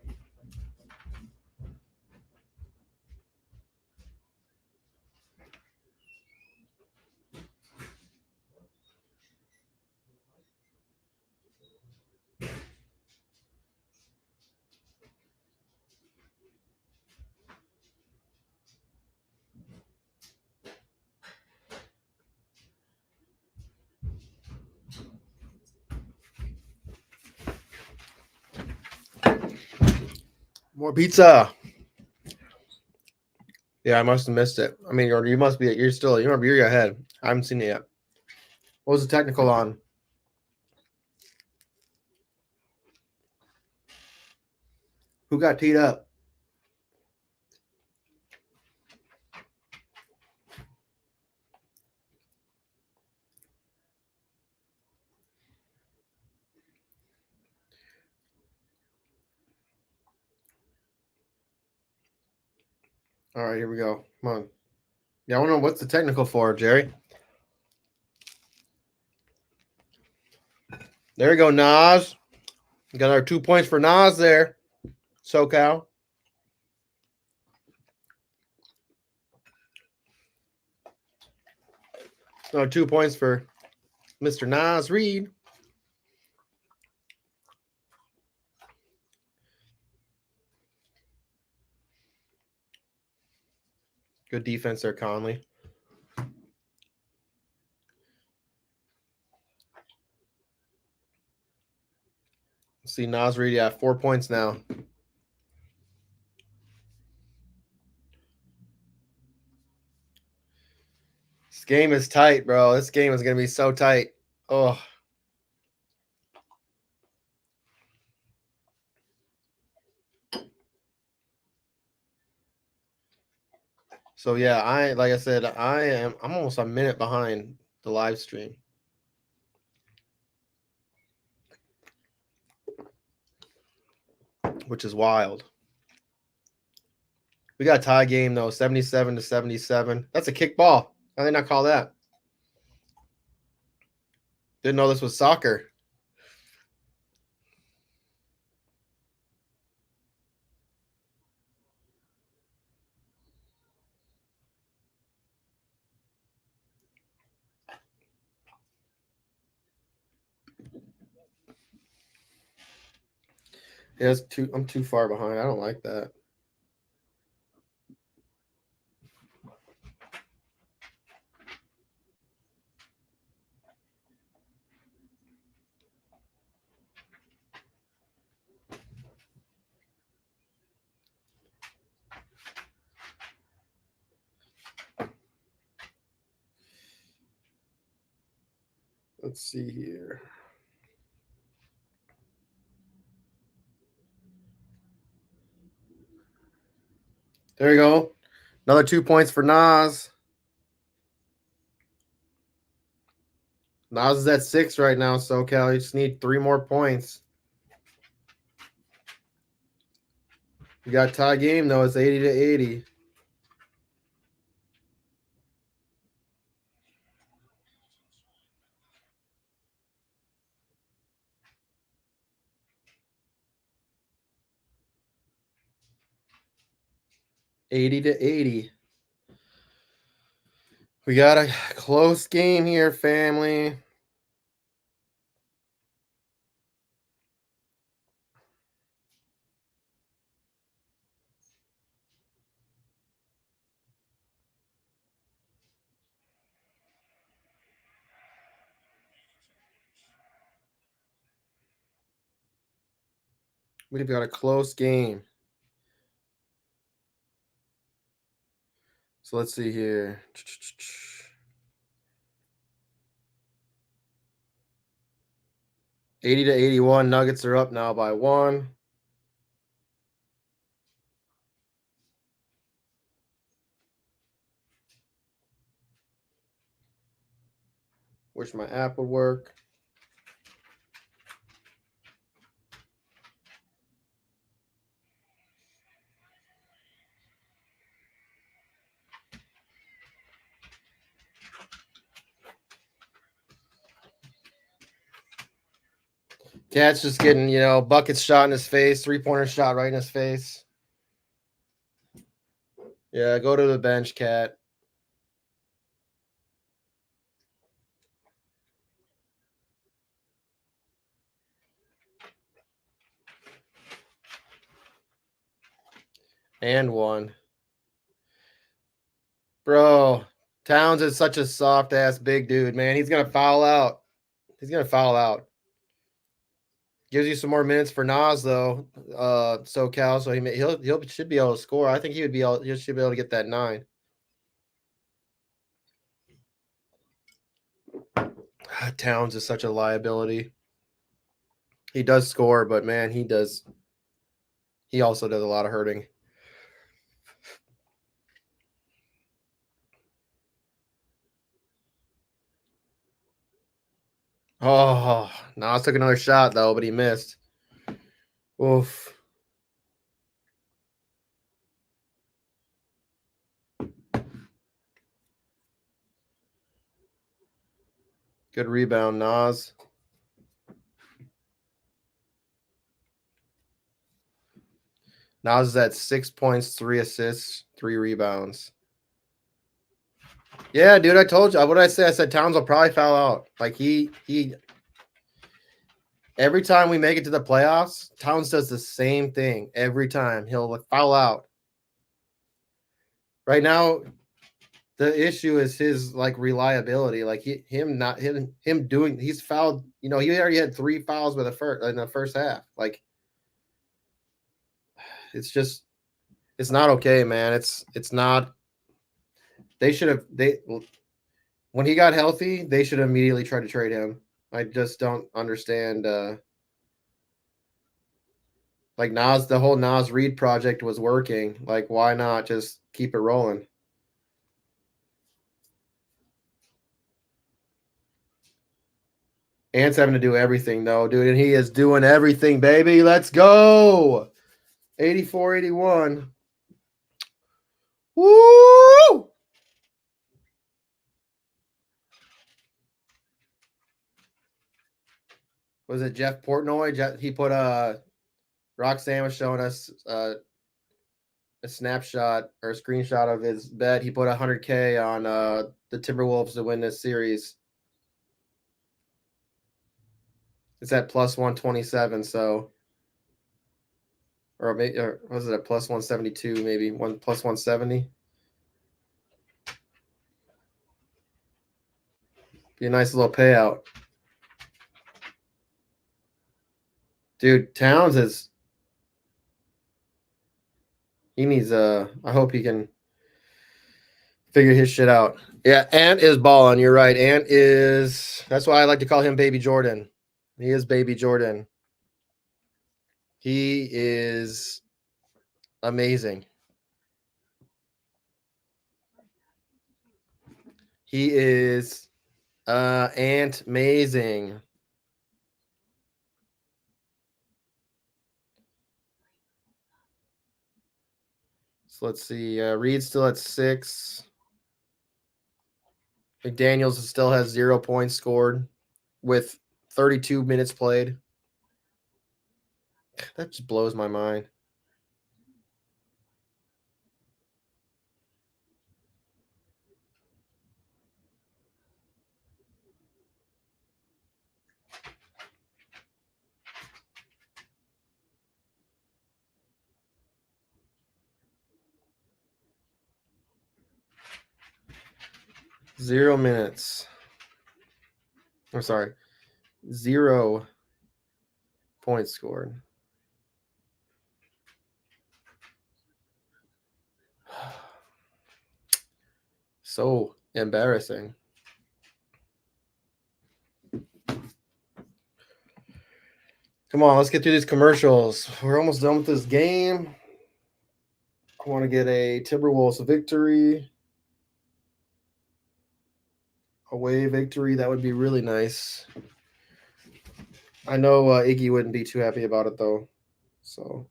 More pizza. Yeah, I must have missed it. I mean, you must be. You're ahead. I haven't seen it yet. What was the technical on? Who got teed up? All right, here we go. Come on. Yeah, I want to know what's the technical for, Jerry. There we go, Nas. Got our 2 points for Nas there. SoCal. No, 2 points for Mr. Nas Reed. Good defense there, Conley. See, Nas Reed, yeah, 4 points now. This game is tight, bro. This game is going to be so tight. Oh. So yeah, like I said, I'm almost a minute behind the live stream. Which is wild. We got a tie game though, 77-77. That's a kick ball. How did they not call that? Didn't know this was soccer. Yeah, I'm too far behind. I don't like that. Let's see here. There you go. Another 2 points for Nas. Nas is at 6 right now, SoCal. You just need 3 more points. You got a tie game though. It's 80-80. $80-80. We got a close game here, family. We've got a close game. So let's see here. 80-81. Nuggets are up now by 1. Wish my app would work. Cat's just getting, buckets shot in his face, 3-pointer shot right in his face. Yeah, go to the bench, Cat. And 1. Bro, Towns is such a soft-ass big dude, man. He's going to foul out. Gives you some more minutes for Nas though, SoCal. So he should be able to score. I think he should be able to get that 9. Towns is such a liability. He does score, but man, he also does a lot of hurting. Oh, Nas took another shot though, but he missed. Oof. Good rebound, Nas. Nas is at 6 points, 3 assists, 3 rebounds. Yeah, dude, I told you. What did I say? I said Towns will probably foul out. Like he every time we make it to the playoffs, Towns does the same thing every time. He'll foul out. Right now, the issue is his like reliability. Like him doing. He's fouled. You know, he already had 3 fouls in the first half. Like it's not okay, man. It's not. They should have when he got healthy, they should have immediately tried to trade him. I just don't understand. Like Nas, the whole Nas Reed project was working. Like, why not just keep it rolling? Ant's having to do everything, though, dude. And he is doing everything, baby. Let's go. 84-81. Woo! Was it Jeff Portnoy? He put Roxanne was showing us a snapshot or a screenshot of his bet. He put 100K on the Timberwolves to win this series. It's at plus 127, so or was it a plus 172, maybe plus 170? Be a nice little payout. Dude, Towns he needs I hope he can figure his shit out. Yeah, Ant is balling. You're right. That's why I like to call him Baby Jordan. He is Baby Jordan. He is amazing. He is Ant amazing. So let's see. Reed's still at 6. McDaniels still has 0 points scored with 32 minutes played. That just blows my mind. Zero minutes. I'm sorry. 0 points scored. So embarrassing. Come on, let's get through these commercials. We're almost done with this game. I want to get a Timberwolves victory. Away victory. That would be really nice. I know Iggy wouldn't be too happy about it, though. So.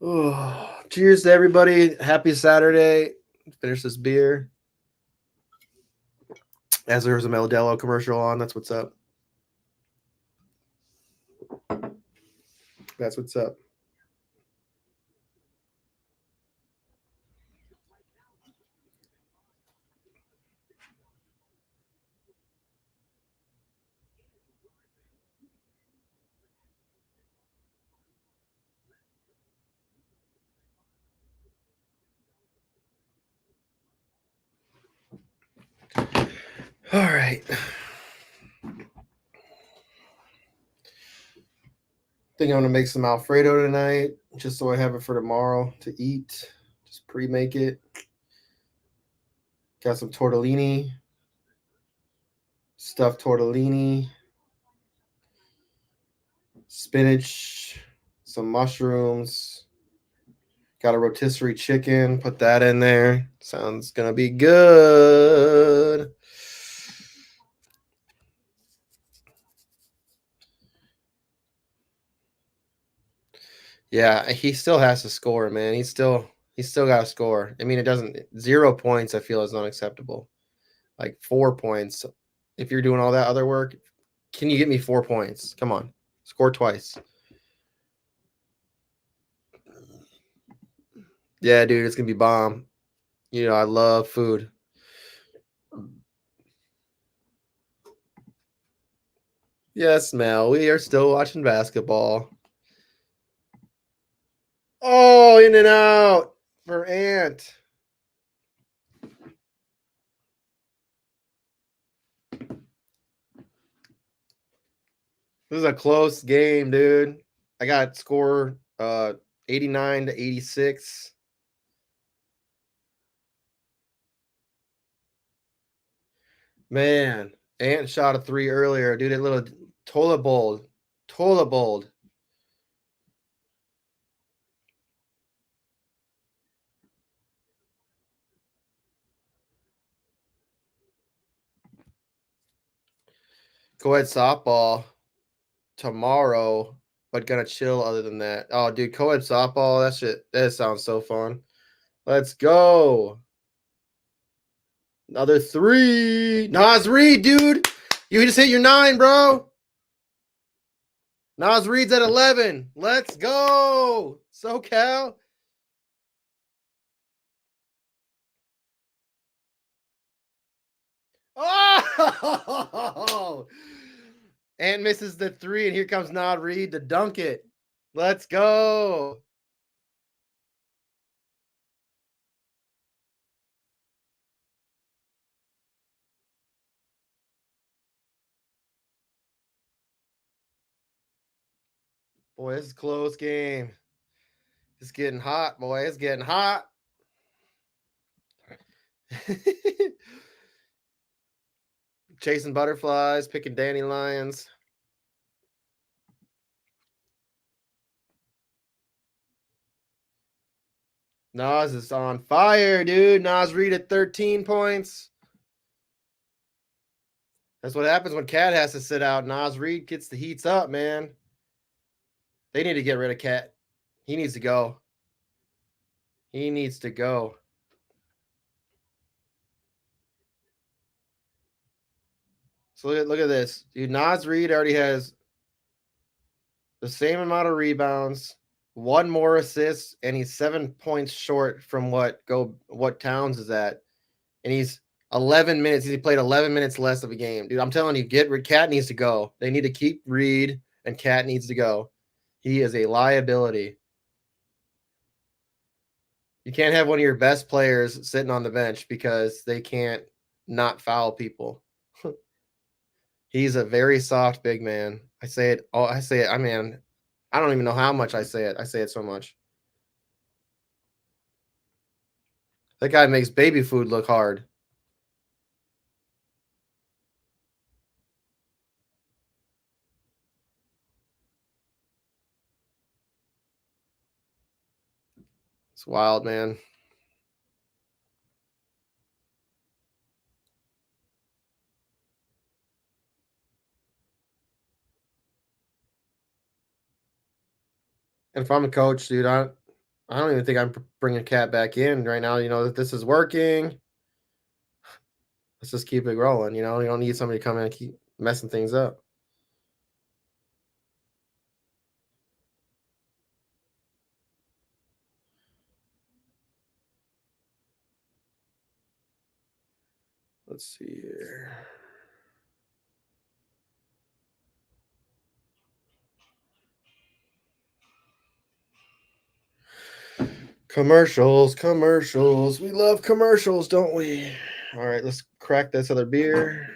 Oh, cheers to everybody. Happy Saturday. Finish this beer. As there's a Modelo commercial on, that's what's up. That's what's up. All right. Think I'm gonna make some Alfredo tonight, just so I have it for tomorrow to eat. Just pre-make it. Got some tortellini, stuffed tortellini, spinach, some mushrooms. Got a rotisserie chicken. Put that in there. Sounds gonna be good. Yeah, he still has to score, man. He's still got to score. I mean, it doesn't 0 points. I feel is unacceptable. Like 4 points. If you're doing all that other work, can you get me 4 points? Come on, score twice. Yeah, dude, it's gonna be bomb. You know, I love food. Yes, Mel, we are still watching basketball. Oh, in and out for Ant. This is a close game, dude. I got score 89 to 86. Man, Ant shot a 3 earlier, dude. A little toilet bowl. Toilet bowl. Go ahead softball tomorrow, but gonna chill other than that. Oh, dude, co-ed softball, that sounds so fun. Let's go. Another 3. Nas Reed, dude. You just hit your 9, bro. Nas Reed's at 11. Let's go. SoCal. Oh! And misses the 3, and here comes Nas Reed to dunk it. Let's go. Boy, this is a close game. It's getting hot, boy. It's getting hot. Chasing butterflies, picking dandelions. Nas is on fire, dude. Nas Reed at 13 points. That's what happens when Cat has to sit out. Nas Reed gets the heats up, man. They need to get rid of Cat. He needs to go. He needs to go. So look at this. Dude, Nas Reed already has the same amount of rebounds, 1 more assists, and he's 7 points short from what Towns is at. And he's 11 minutes. He played 11 minutes less of a game. Dude, I'm telling you, Cat needs to go. They need to keep Reed, and Cat needs to go. He is a liability. You can't have one of your best players sitting on the bench because they can't not foul people. He's a very soft big man. I say it. I mean, I don't even know how much I say it. I say it so much. That guy makes baby food look hard. It's wild, man. And if I'm a coach, dude, I don't even think I'm bringing Cat back in right now. You know that this is working. Let's just keep it rolling. You know, you don't need somebody to come in and keep messing things up. Let's see here. Commercials. We love commercials, don't we? All right, let's crack this other beer.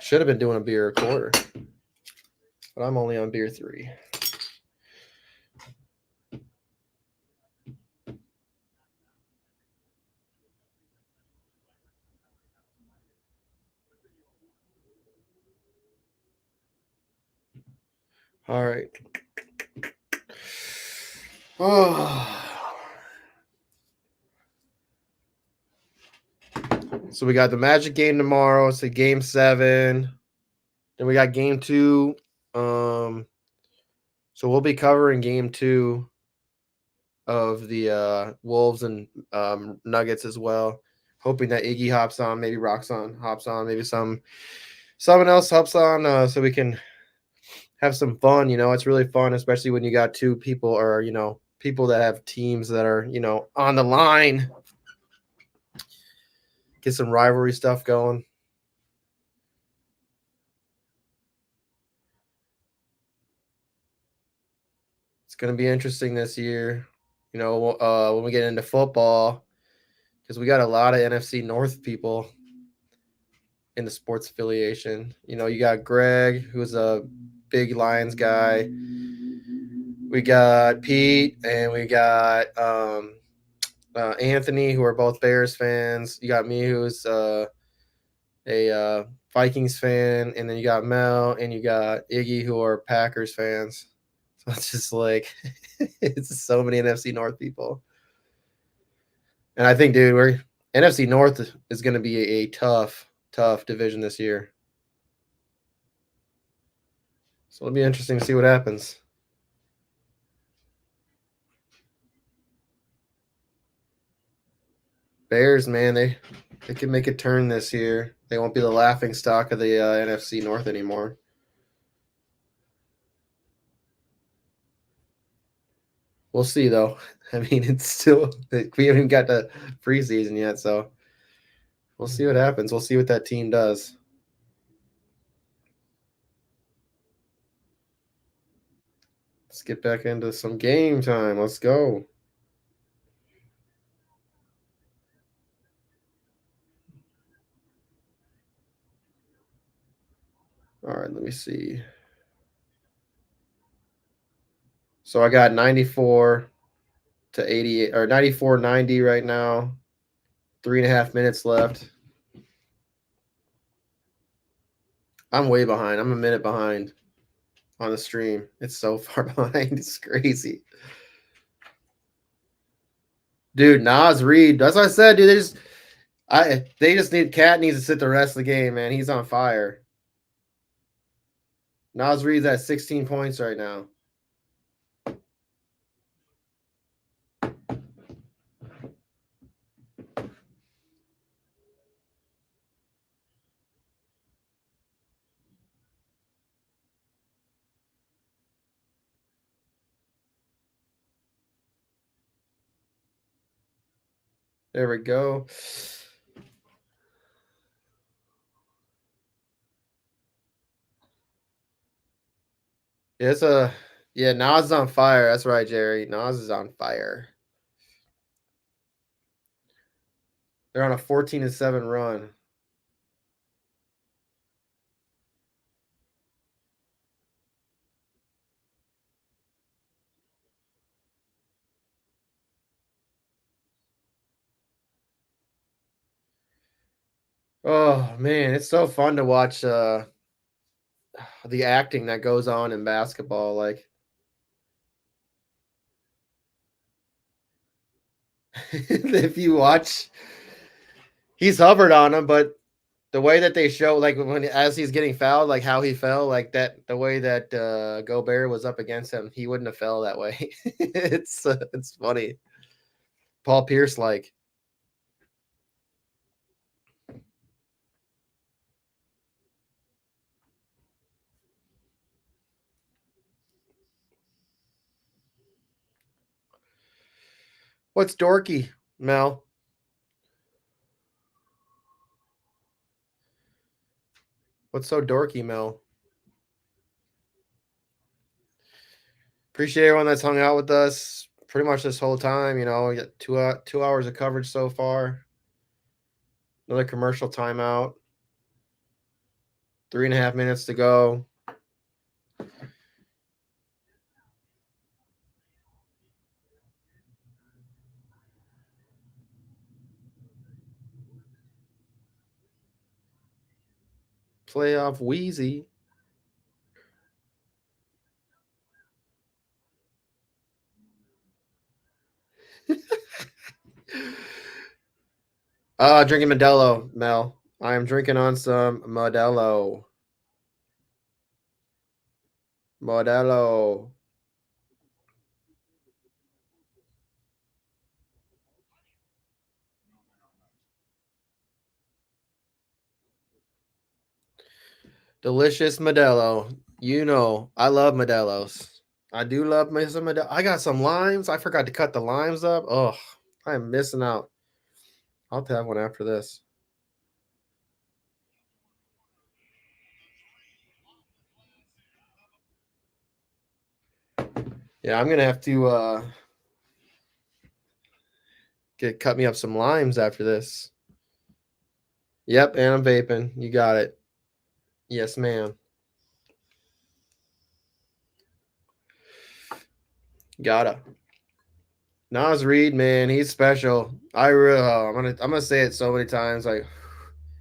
Should have been doing a beer a quarter, but I'm only on beer 3. All right. Oh. So we got the Magic game tomorrow. It's a game 7. Then we got game 2. So we'll be covering game 2 of the Wolves and Nuggets as well. Hoping that Iggy hops on, maybe Roxon hops on, maybe someone else hops on, so we can have some fun. It's really fun, especially when you got two people or people that have teams that are on the line. Get some rivalry stuff going. It's going to be interesting this year, when we get into football, because we got a lot of NFC North people in the sports affiliation. You got Greg, who's a big Lions guy. We got Pete, and we got Anthony, who are both Bears fans. You got me, who's a Vikings fan, and then you got Mel, and you got Iggy, who are Packers fans. So it's just like it's so many NFC North people. And I think, dude, NFC North is going to be a tough division this year. So it'll be interesting to see what happens. Bears, man, they can make a turn this year. They won't be the laughing stock of the NFC North anymore. We'll see, though. I mean, it's still we haven't got the preseason yet, so we'll see what happens. We'll see what that team does. Let's get back into some game time. Let's go. All right, let me see. So I got 94 to 88 or 94-90 right now. 3.5 minutes left. I'm way behind. I'm a minute behind on the stream. It's so far behind. It's crazy. Dude, Nas Reed. That's what I said, dude. They just need Cat needs to sit the rest of the game, man. He's on fire. Nas Reed's at 16 points right now. There we go. Nas is on fire. That's right, Jerry. Nas is on fire. They're on a 14-7 run. Oh man, it's so fun to watch the acting that goes on in basketball. Like if you watch, he's hovered on him, but the way that they show, like as he's getting fouled, like how he fell, like that, the way that Gobert was up against him, he wouldn't have fell that way. It's funny. Paul Pierce, like. What's dorky, Mel? What's so dorky, Mel? Appreciate everyone that's hung out with us pretty much this whole time. We got 2 hours of coverage so far. Another commercial timeout. 3.5 minutes to go. Playoff Wheezy. Drinking Modelo, Mel. I am drinking on some Modelo. Modelo. Delicious Modelo. You know, I love Modelos. I do love me some Modelo. I got some limes. I forgot to cut the limes up. Oh, I am missing out. I'll have to have one after this. Yeah, I'm gonna have to cut me up some limes after this. Yep, and I'm vaping. You got it. Yes, ma'am. Gotta. Nas Reed, man, he's special. I'm gonna say it so many times. Like,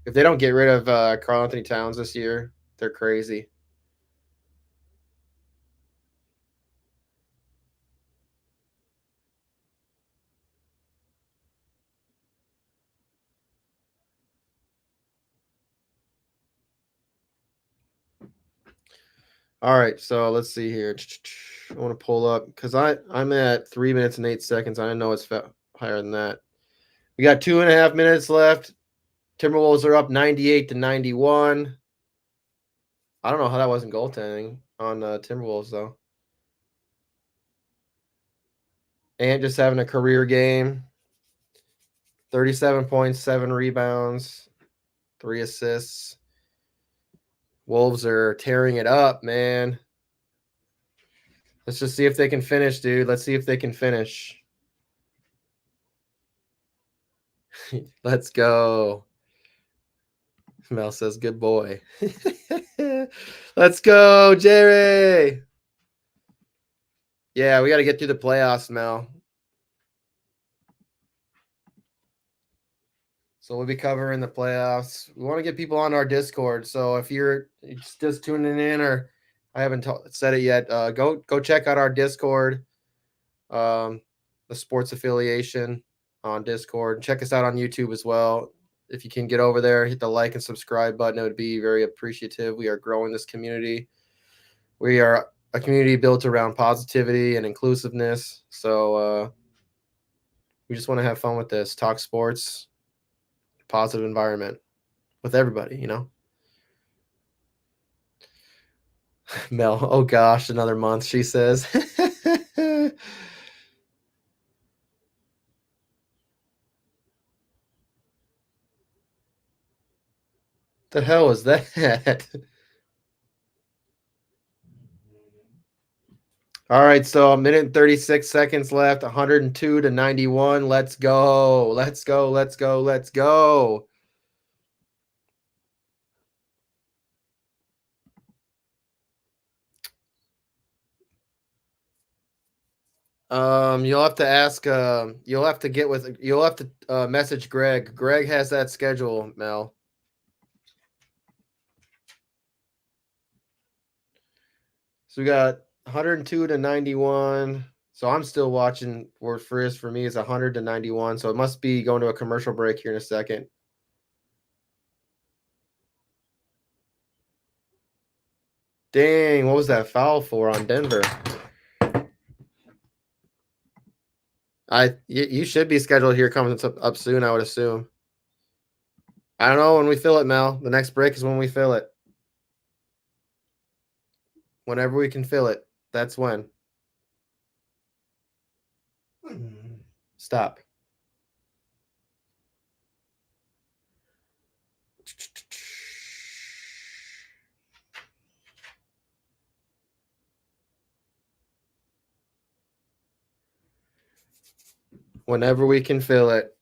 if they don't get rid of Karl Anthony Towns this year, they're crazy. All right, so let's see here. I want to pull up because I'm at 3 minutes and 8 seconds. I know it's higher than that. We got 2.5 minutes left. Timberwolves are up 98-91. I don't know how that wasn't goaltending on Timberwolves though. Ant just having a career game. 37 points, 7 rebounds, 3 assists. Wolves are tearing it up, man. Let's just see if they can finish, dude. Let's see if they can finish. Let's go. Mel says, good boy. Let's go, Jerry. Yeah, we got to get through the playoffs, Mel. So we'll be covering the playoffs. We want to get people on our Discord. So if you're just tuning in, or I haven't said it yet, go check out our Discord, the Sports Affiliation on Discord. Check us out on YouTube as well. If you can get over there, hit the like and subscribe button. It would be very appreciative. We are growing this community. We are a community built around positivity and inclusiveness. So we just want to have fun with this, talk sports, positive environment with everybody, you know. Mel, oh gosh, another month, she says. The hell is that? All right, so 1 minute and 36 seconds left, 102-91. Let's go. Let's go. Let's go. Let's go. You'll have to ask. You'll have to message Greg. Greg has that schedule, Mel. So we got 102-91. So I'm still watching. For me is 100-91. So it must be going to a commercial break here in a second. Dang, what was that foul for on Denver? You should be scheduled here coming up soon, I would assume. I don't know when we fill it, Mel. The next break is when we fill it. Whenever we can fill it, that's when. Stop. Whenever we can fill it.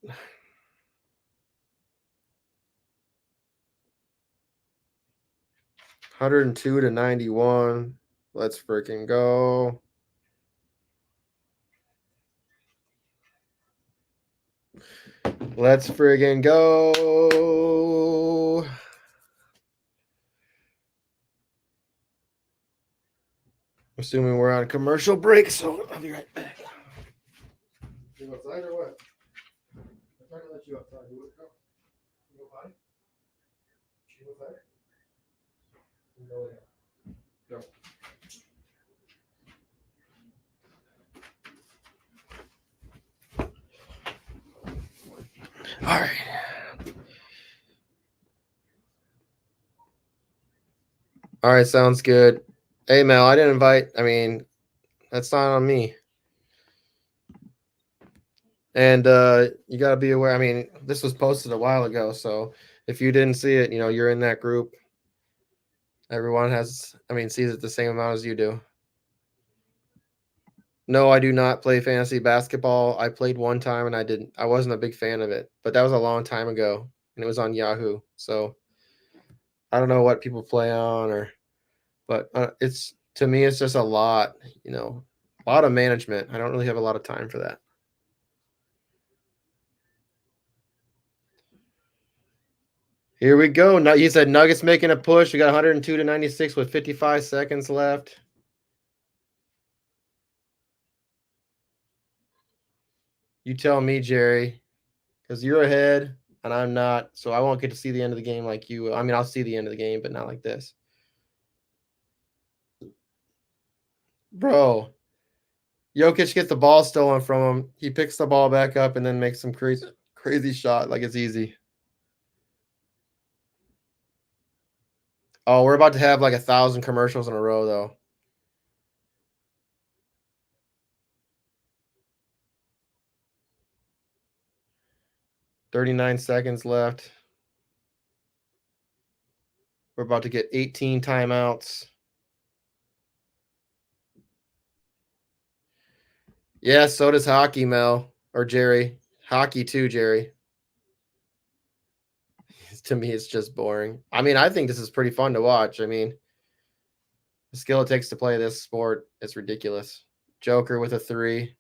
$102-91. Let's freaking go. Let's friggin' go. Assuming we're on commercial break, so I'll be right back. You outside or what? I'm trying to let you outside. You want to go? You go potty? You go outside? Go ahead. Go. All right. All right, sounds good. Hey, Mel, I didn't invite. I mean, that's not on me. And you got to be aware. I mean, this was posted a while ago, so if you didn't see it, you're in that group. Everyone sees it the same amount as you do. No, I do not play fantasy basketball. I played one time and I wasn't a big fan of it, but that was a long time ago and it was on Yahoo. So I don't know what people play on but to me, it's just a lot of management. I don't really have a lot of time for that. Here we go. Now you said Nuggets making a push. We got 102-96 with 55 seconds left. You tell me, Jerry, because you're ahead and I'm not, so I won't get to see the end of the game like you will. I mean, I'll see the end of the game, but not like this. Bro, Jokic gets the ball stolen from him. He picks the ball back up and then makes some crazy shot like it's easy. Oh, we're about to have like 1,000 commercials in a row, though. $39 seconds left. We're about to get 18 timeouts. Yeah, so does hockey, Mel. Or Jerry. Hockey too, Jerry. To me, it's just boring. I mean, I think this is pretty fun to watch. I mean, the skill it takes to play this sport is ridiculous. Joker with a 3.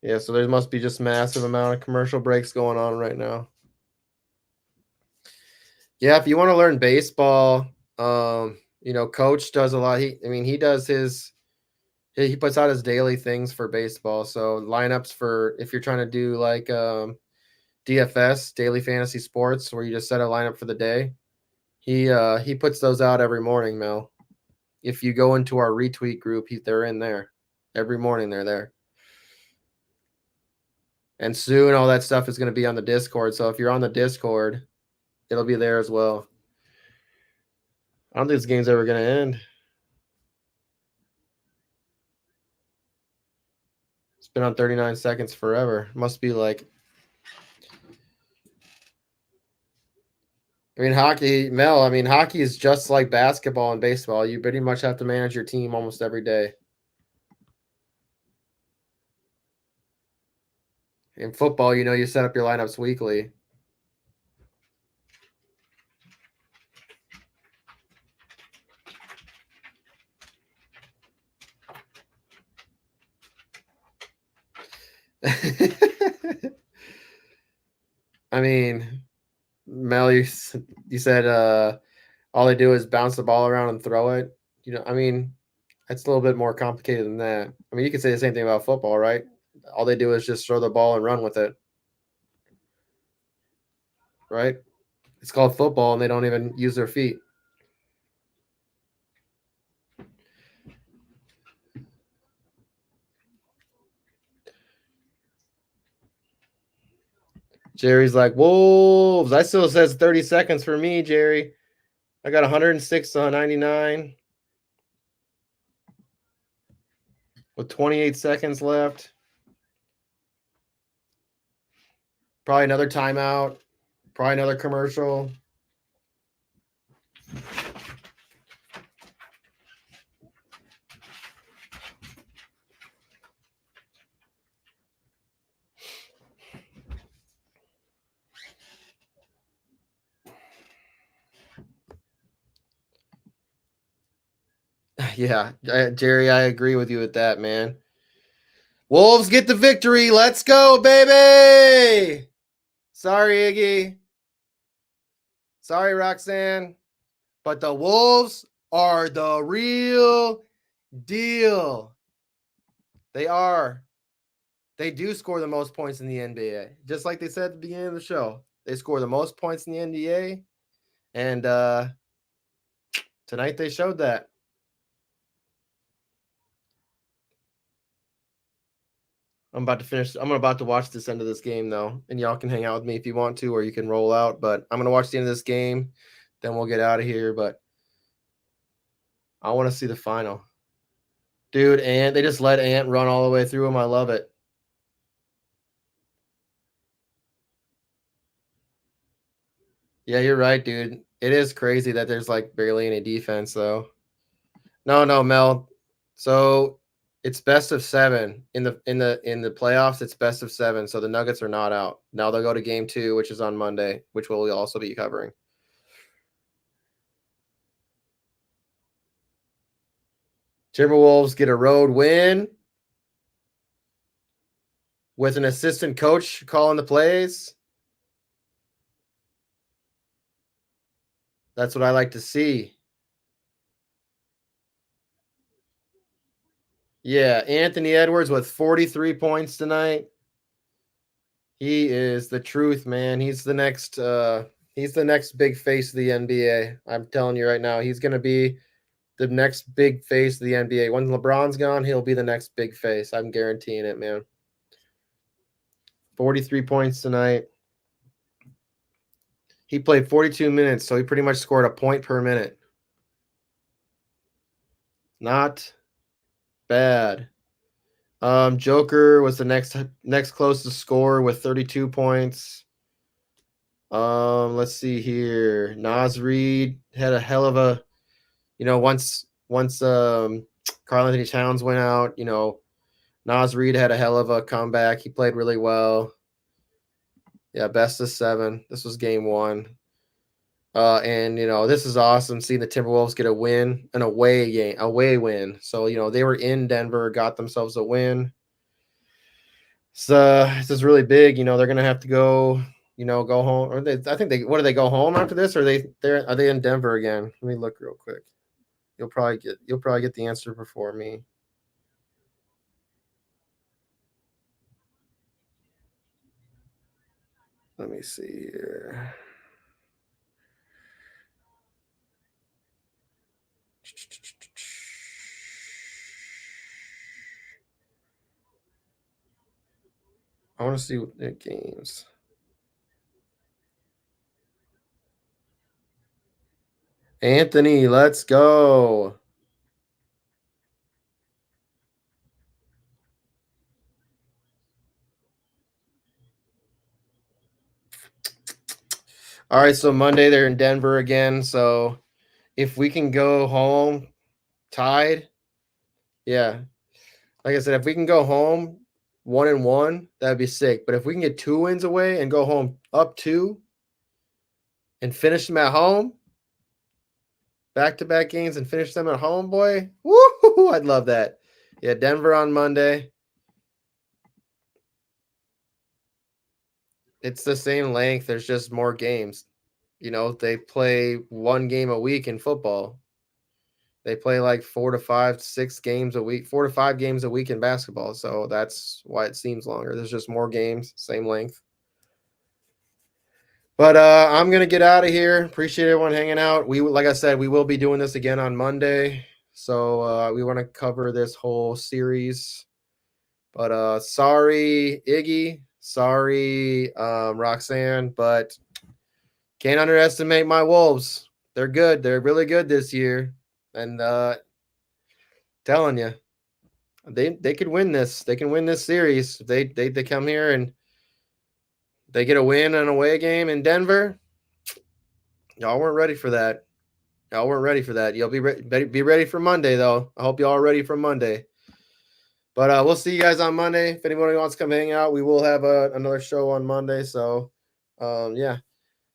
Yeah, so there must be just massive amount of commercial breaks going on right now. Yeah, if you want to learn baseball, Coach does a lot. He does he puts out his daily things for baseball. So lineups for if you're trying to do like DFS, daily fantasy sports, where you just set a lineup for the day. He puts those out every morning, Mel. If you go into our retweet group, they're in there every morning. They're there. And soon all that stuff is going to be on the Discord. So if you're on the Discord, it'll be there as well. I don't think this game's ever going to end. It's been on 39 seconds forever. Must be like, hockey, Mel, hockey is just like basketball and baseball. You pretty much have to manage your team almost every day. In football, you set up your lineups weekly. Mel, you said all they do is bounce the ball around and throw it. It's a little bit more complicated than that. You could say the same thing about football, right? All they do is just throw the ball and run with it, right? It's called football, and they don't even use their feet. Jerry's like, Wolves. I still says 30 seconds for me, Jerry. I got 106 to 99 with 28 seconds left. Probably another timeout. Probably another commercial. Yeah, Jerry, I agree with you with that, man. Wolves get the victory. Let's go, baby. Sorry, Iggy. Sorry, Roxanne. But the Wolves are the real deal. They are. They do score the most points in the NBA. Just like they said at the beginning of the show. They score the most points in the NBA. And Tonight they showed that. I'm about to watch this end of this game though, and y'all can hang out with me if you want to, or you can roll out. But I'm gonna watch the end of this game, then we'll get out of here. But I want to see the final, dude. And they just let Ant run all the way through him. I love it. Yeah, you're right, dude. It is crazy that there's like barely any defense though. No, Mel. So it's best of 7 in the playoffs. It's best of 7. So the Nuggets are not out. Now they'll go to game 2, which is on Monday, which we'll also be covering. Timberwolves get a road win with an assistant coach calling the plays. That's what I like to see. Yeah, Anthony Edwards with 43 points tonight. He is the truth, man. He's the next big face of the NBA. I'm telling you right now, he's going to be the next big face of the NBA. When LeBron's gone, he'll be the next big face. I'm guaranteeing it, man. 43 points tonight. He played 42 minutes, so he pretty much scored a point per minute. Not bad. Joker was the next closest scorer with 32 points. Let's see here. Naz Reid had a hell of a, once Karl Anthony Towns went out, Naz Reid had a hell of a comeback. He played really well. Yeah, best of 7. This was game 1. And this is awesome seeing the Timberwolves get a win, an away win. So, they were in Denver, got themselves a win. So this is really big. They're gonna have to go, go home. Or what do they go home after this? Or are they in Denver again? Let me look real quick. You'll probably get the answer before me. Let me see here. I want to see what the games. Anthony, let's go. All right, so Monday they're in Denver again. So if we can go home tied, yeah. Like I said, if we can go home 1-1, that'd be sick. But if we can get 2 wins away and go home up 2 and finish them at home, back-to-back games and finish them at home, boy, woo! I'd love that. Yeah, Denver on Monday. It's the same length. There's just more games. They play 1 game a week in football. They play like 4 to 5, 6 games a week, 4 to 5 games a week in basketball. So that's why it seems longer. There's just more games, same length. But I'm gonna get out of here. Appreciate everyone hanging out. Like I said, we will be doing this again on Monday. So we want to cover this whole series. But sorry, Iggy. Sorry, Roxanne. But can't underestimate my Wolves. They're good. They're really good this year. And telling you, they could win this. They can win this series. They come here and they get a win on an away game in Denver. Y'all weren't ready for that. You'll be ready for Monday though. I hope y'all are ready for Monday. But we'll see you guys on Monday. If anybody wants to come hang out, we will have another show on Monday. So yeah.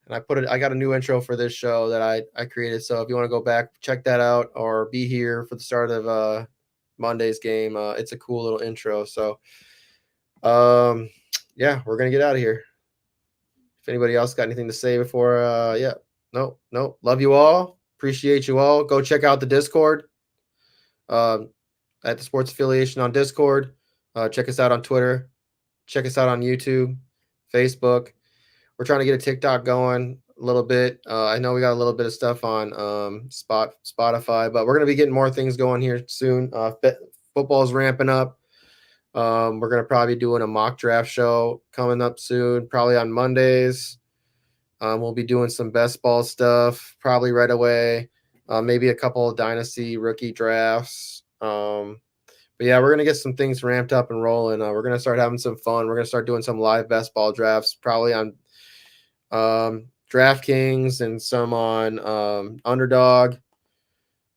And I got a new intro for this show that I created. So if you want to go back, check that out or be here for the start of Monday's game. It's a cool little intro. So yeah, we're going to get out of here. If anybody else got anything to say before, yeah, no, love you all. Appreciate you all. Go check out the Discord at the Sports Affiliation on Discord. Check us out on Twitter. Check us out on YouTube, Facebook. We're trying to get a TikTok going. a little bit. I know we got a little bit of stuff on Spotify, but we're gonna be getting more things going here soon. Football's ramping up. We're gonna probably be doing a mock draft show coming up soon, probably on Mondays. We'll be doing some best ball stuff probably right away. Maybe a couple of dynasty rookie drafts. But yeah, we're gonna get some things ramped up and rolling. We're gonna start having some fun. We're gonna start doing some live best ball drafts, probably on DraftKings and some on Underdog.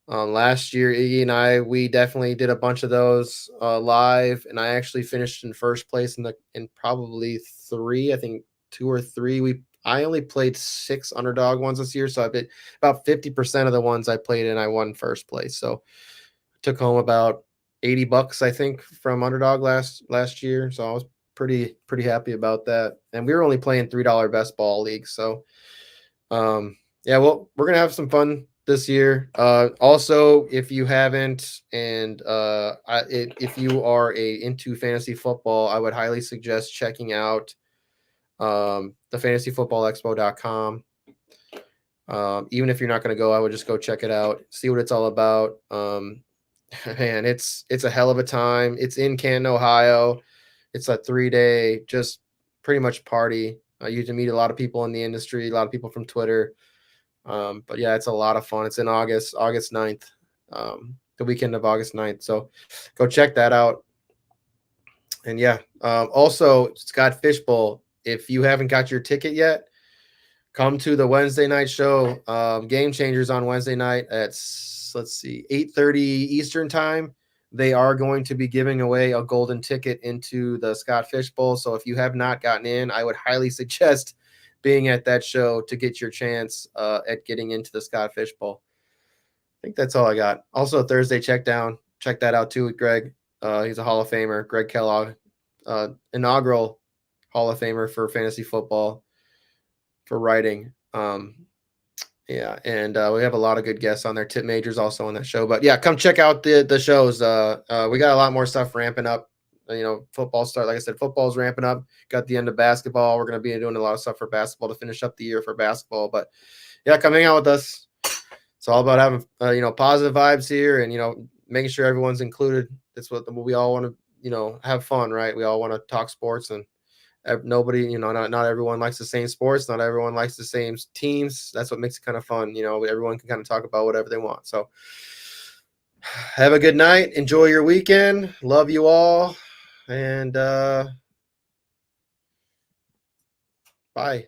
Last year, Iggy and we definitely did a bunch of those live, and I actually finished in first place in probably three. I think 2 or 3. I only played 6 Underdog ones this year, so I bet about 50% of the ones I played in, I won first place. So I took home about $80, I think, from Underdog last year. So I was pretty happy about that. And we were only playing $3 best ball leagues. So yeah, well, we're gonna have some fun this year. Also, if you haven't, and if you are into fantasy football, I would highly suggest checking out the fantasyfootballexpo.com. Even if you're not going to go, I would just go check it out, see what it's all about. Man, it's a hell of a time. It's in Canton, Ohio. It's a 3-day, just pretty much party. You get to meet a lot of people in the industry, a lot of people from Twitter. But yeah, it's a lot of fun. It's in August 9th, the weekend of August 9th. So go check that out. And yeah, also Scott Fishbowl, if you haven't got your ticket yet, come to the Wednesday night show. Game Changers on Wednesday night at, let's see, 8:30 Eastern time. They are going to be giving away a golden ticket into the Scott Fishbowl. So if you have not gotten in, I would highly suggest being at that show to get your chance at getting into the Scott Fishbowl. I think that's all I got. Also, Thursday check down. Check that out too with Greg. He's a Hall of Famer. Greg Kellogg, inaugural Hall of Famer for fantasy football, for writing. Yeah, and we have a lot of good guests on there. Tip Major's also on that show. But yeah, come check out the shows. We got a lot more stuff ramping up. Football start. Like I said, football's ramping up. Got the end of basketball. We're going to be doing a lot of stuff for basketball to finish up the year for basketball. But yeah, come hang out with us. It's all about having positive vibes here, and making sure everyone's included. That's what we all want to have fun, right? We all want to talk sports, and nobody, not everyone likes the same sports. Not everyone likes the same teams. That's what makes it kind of fun. Everyone can kind of talk about whatever they want. So have a good night. Enjoy your weekend. Love you all. And bye.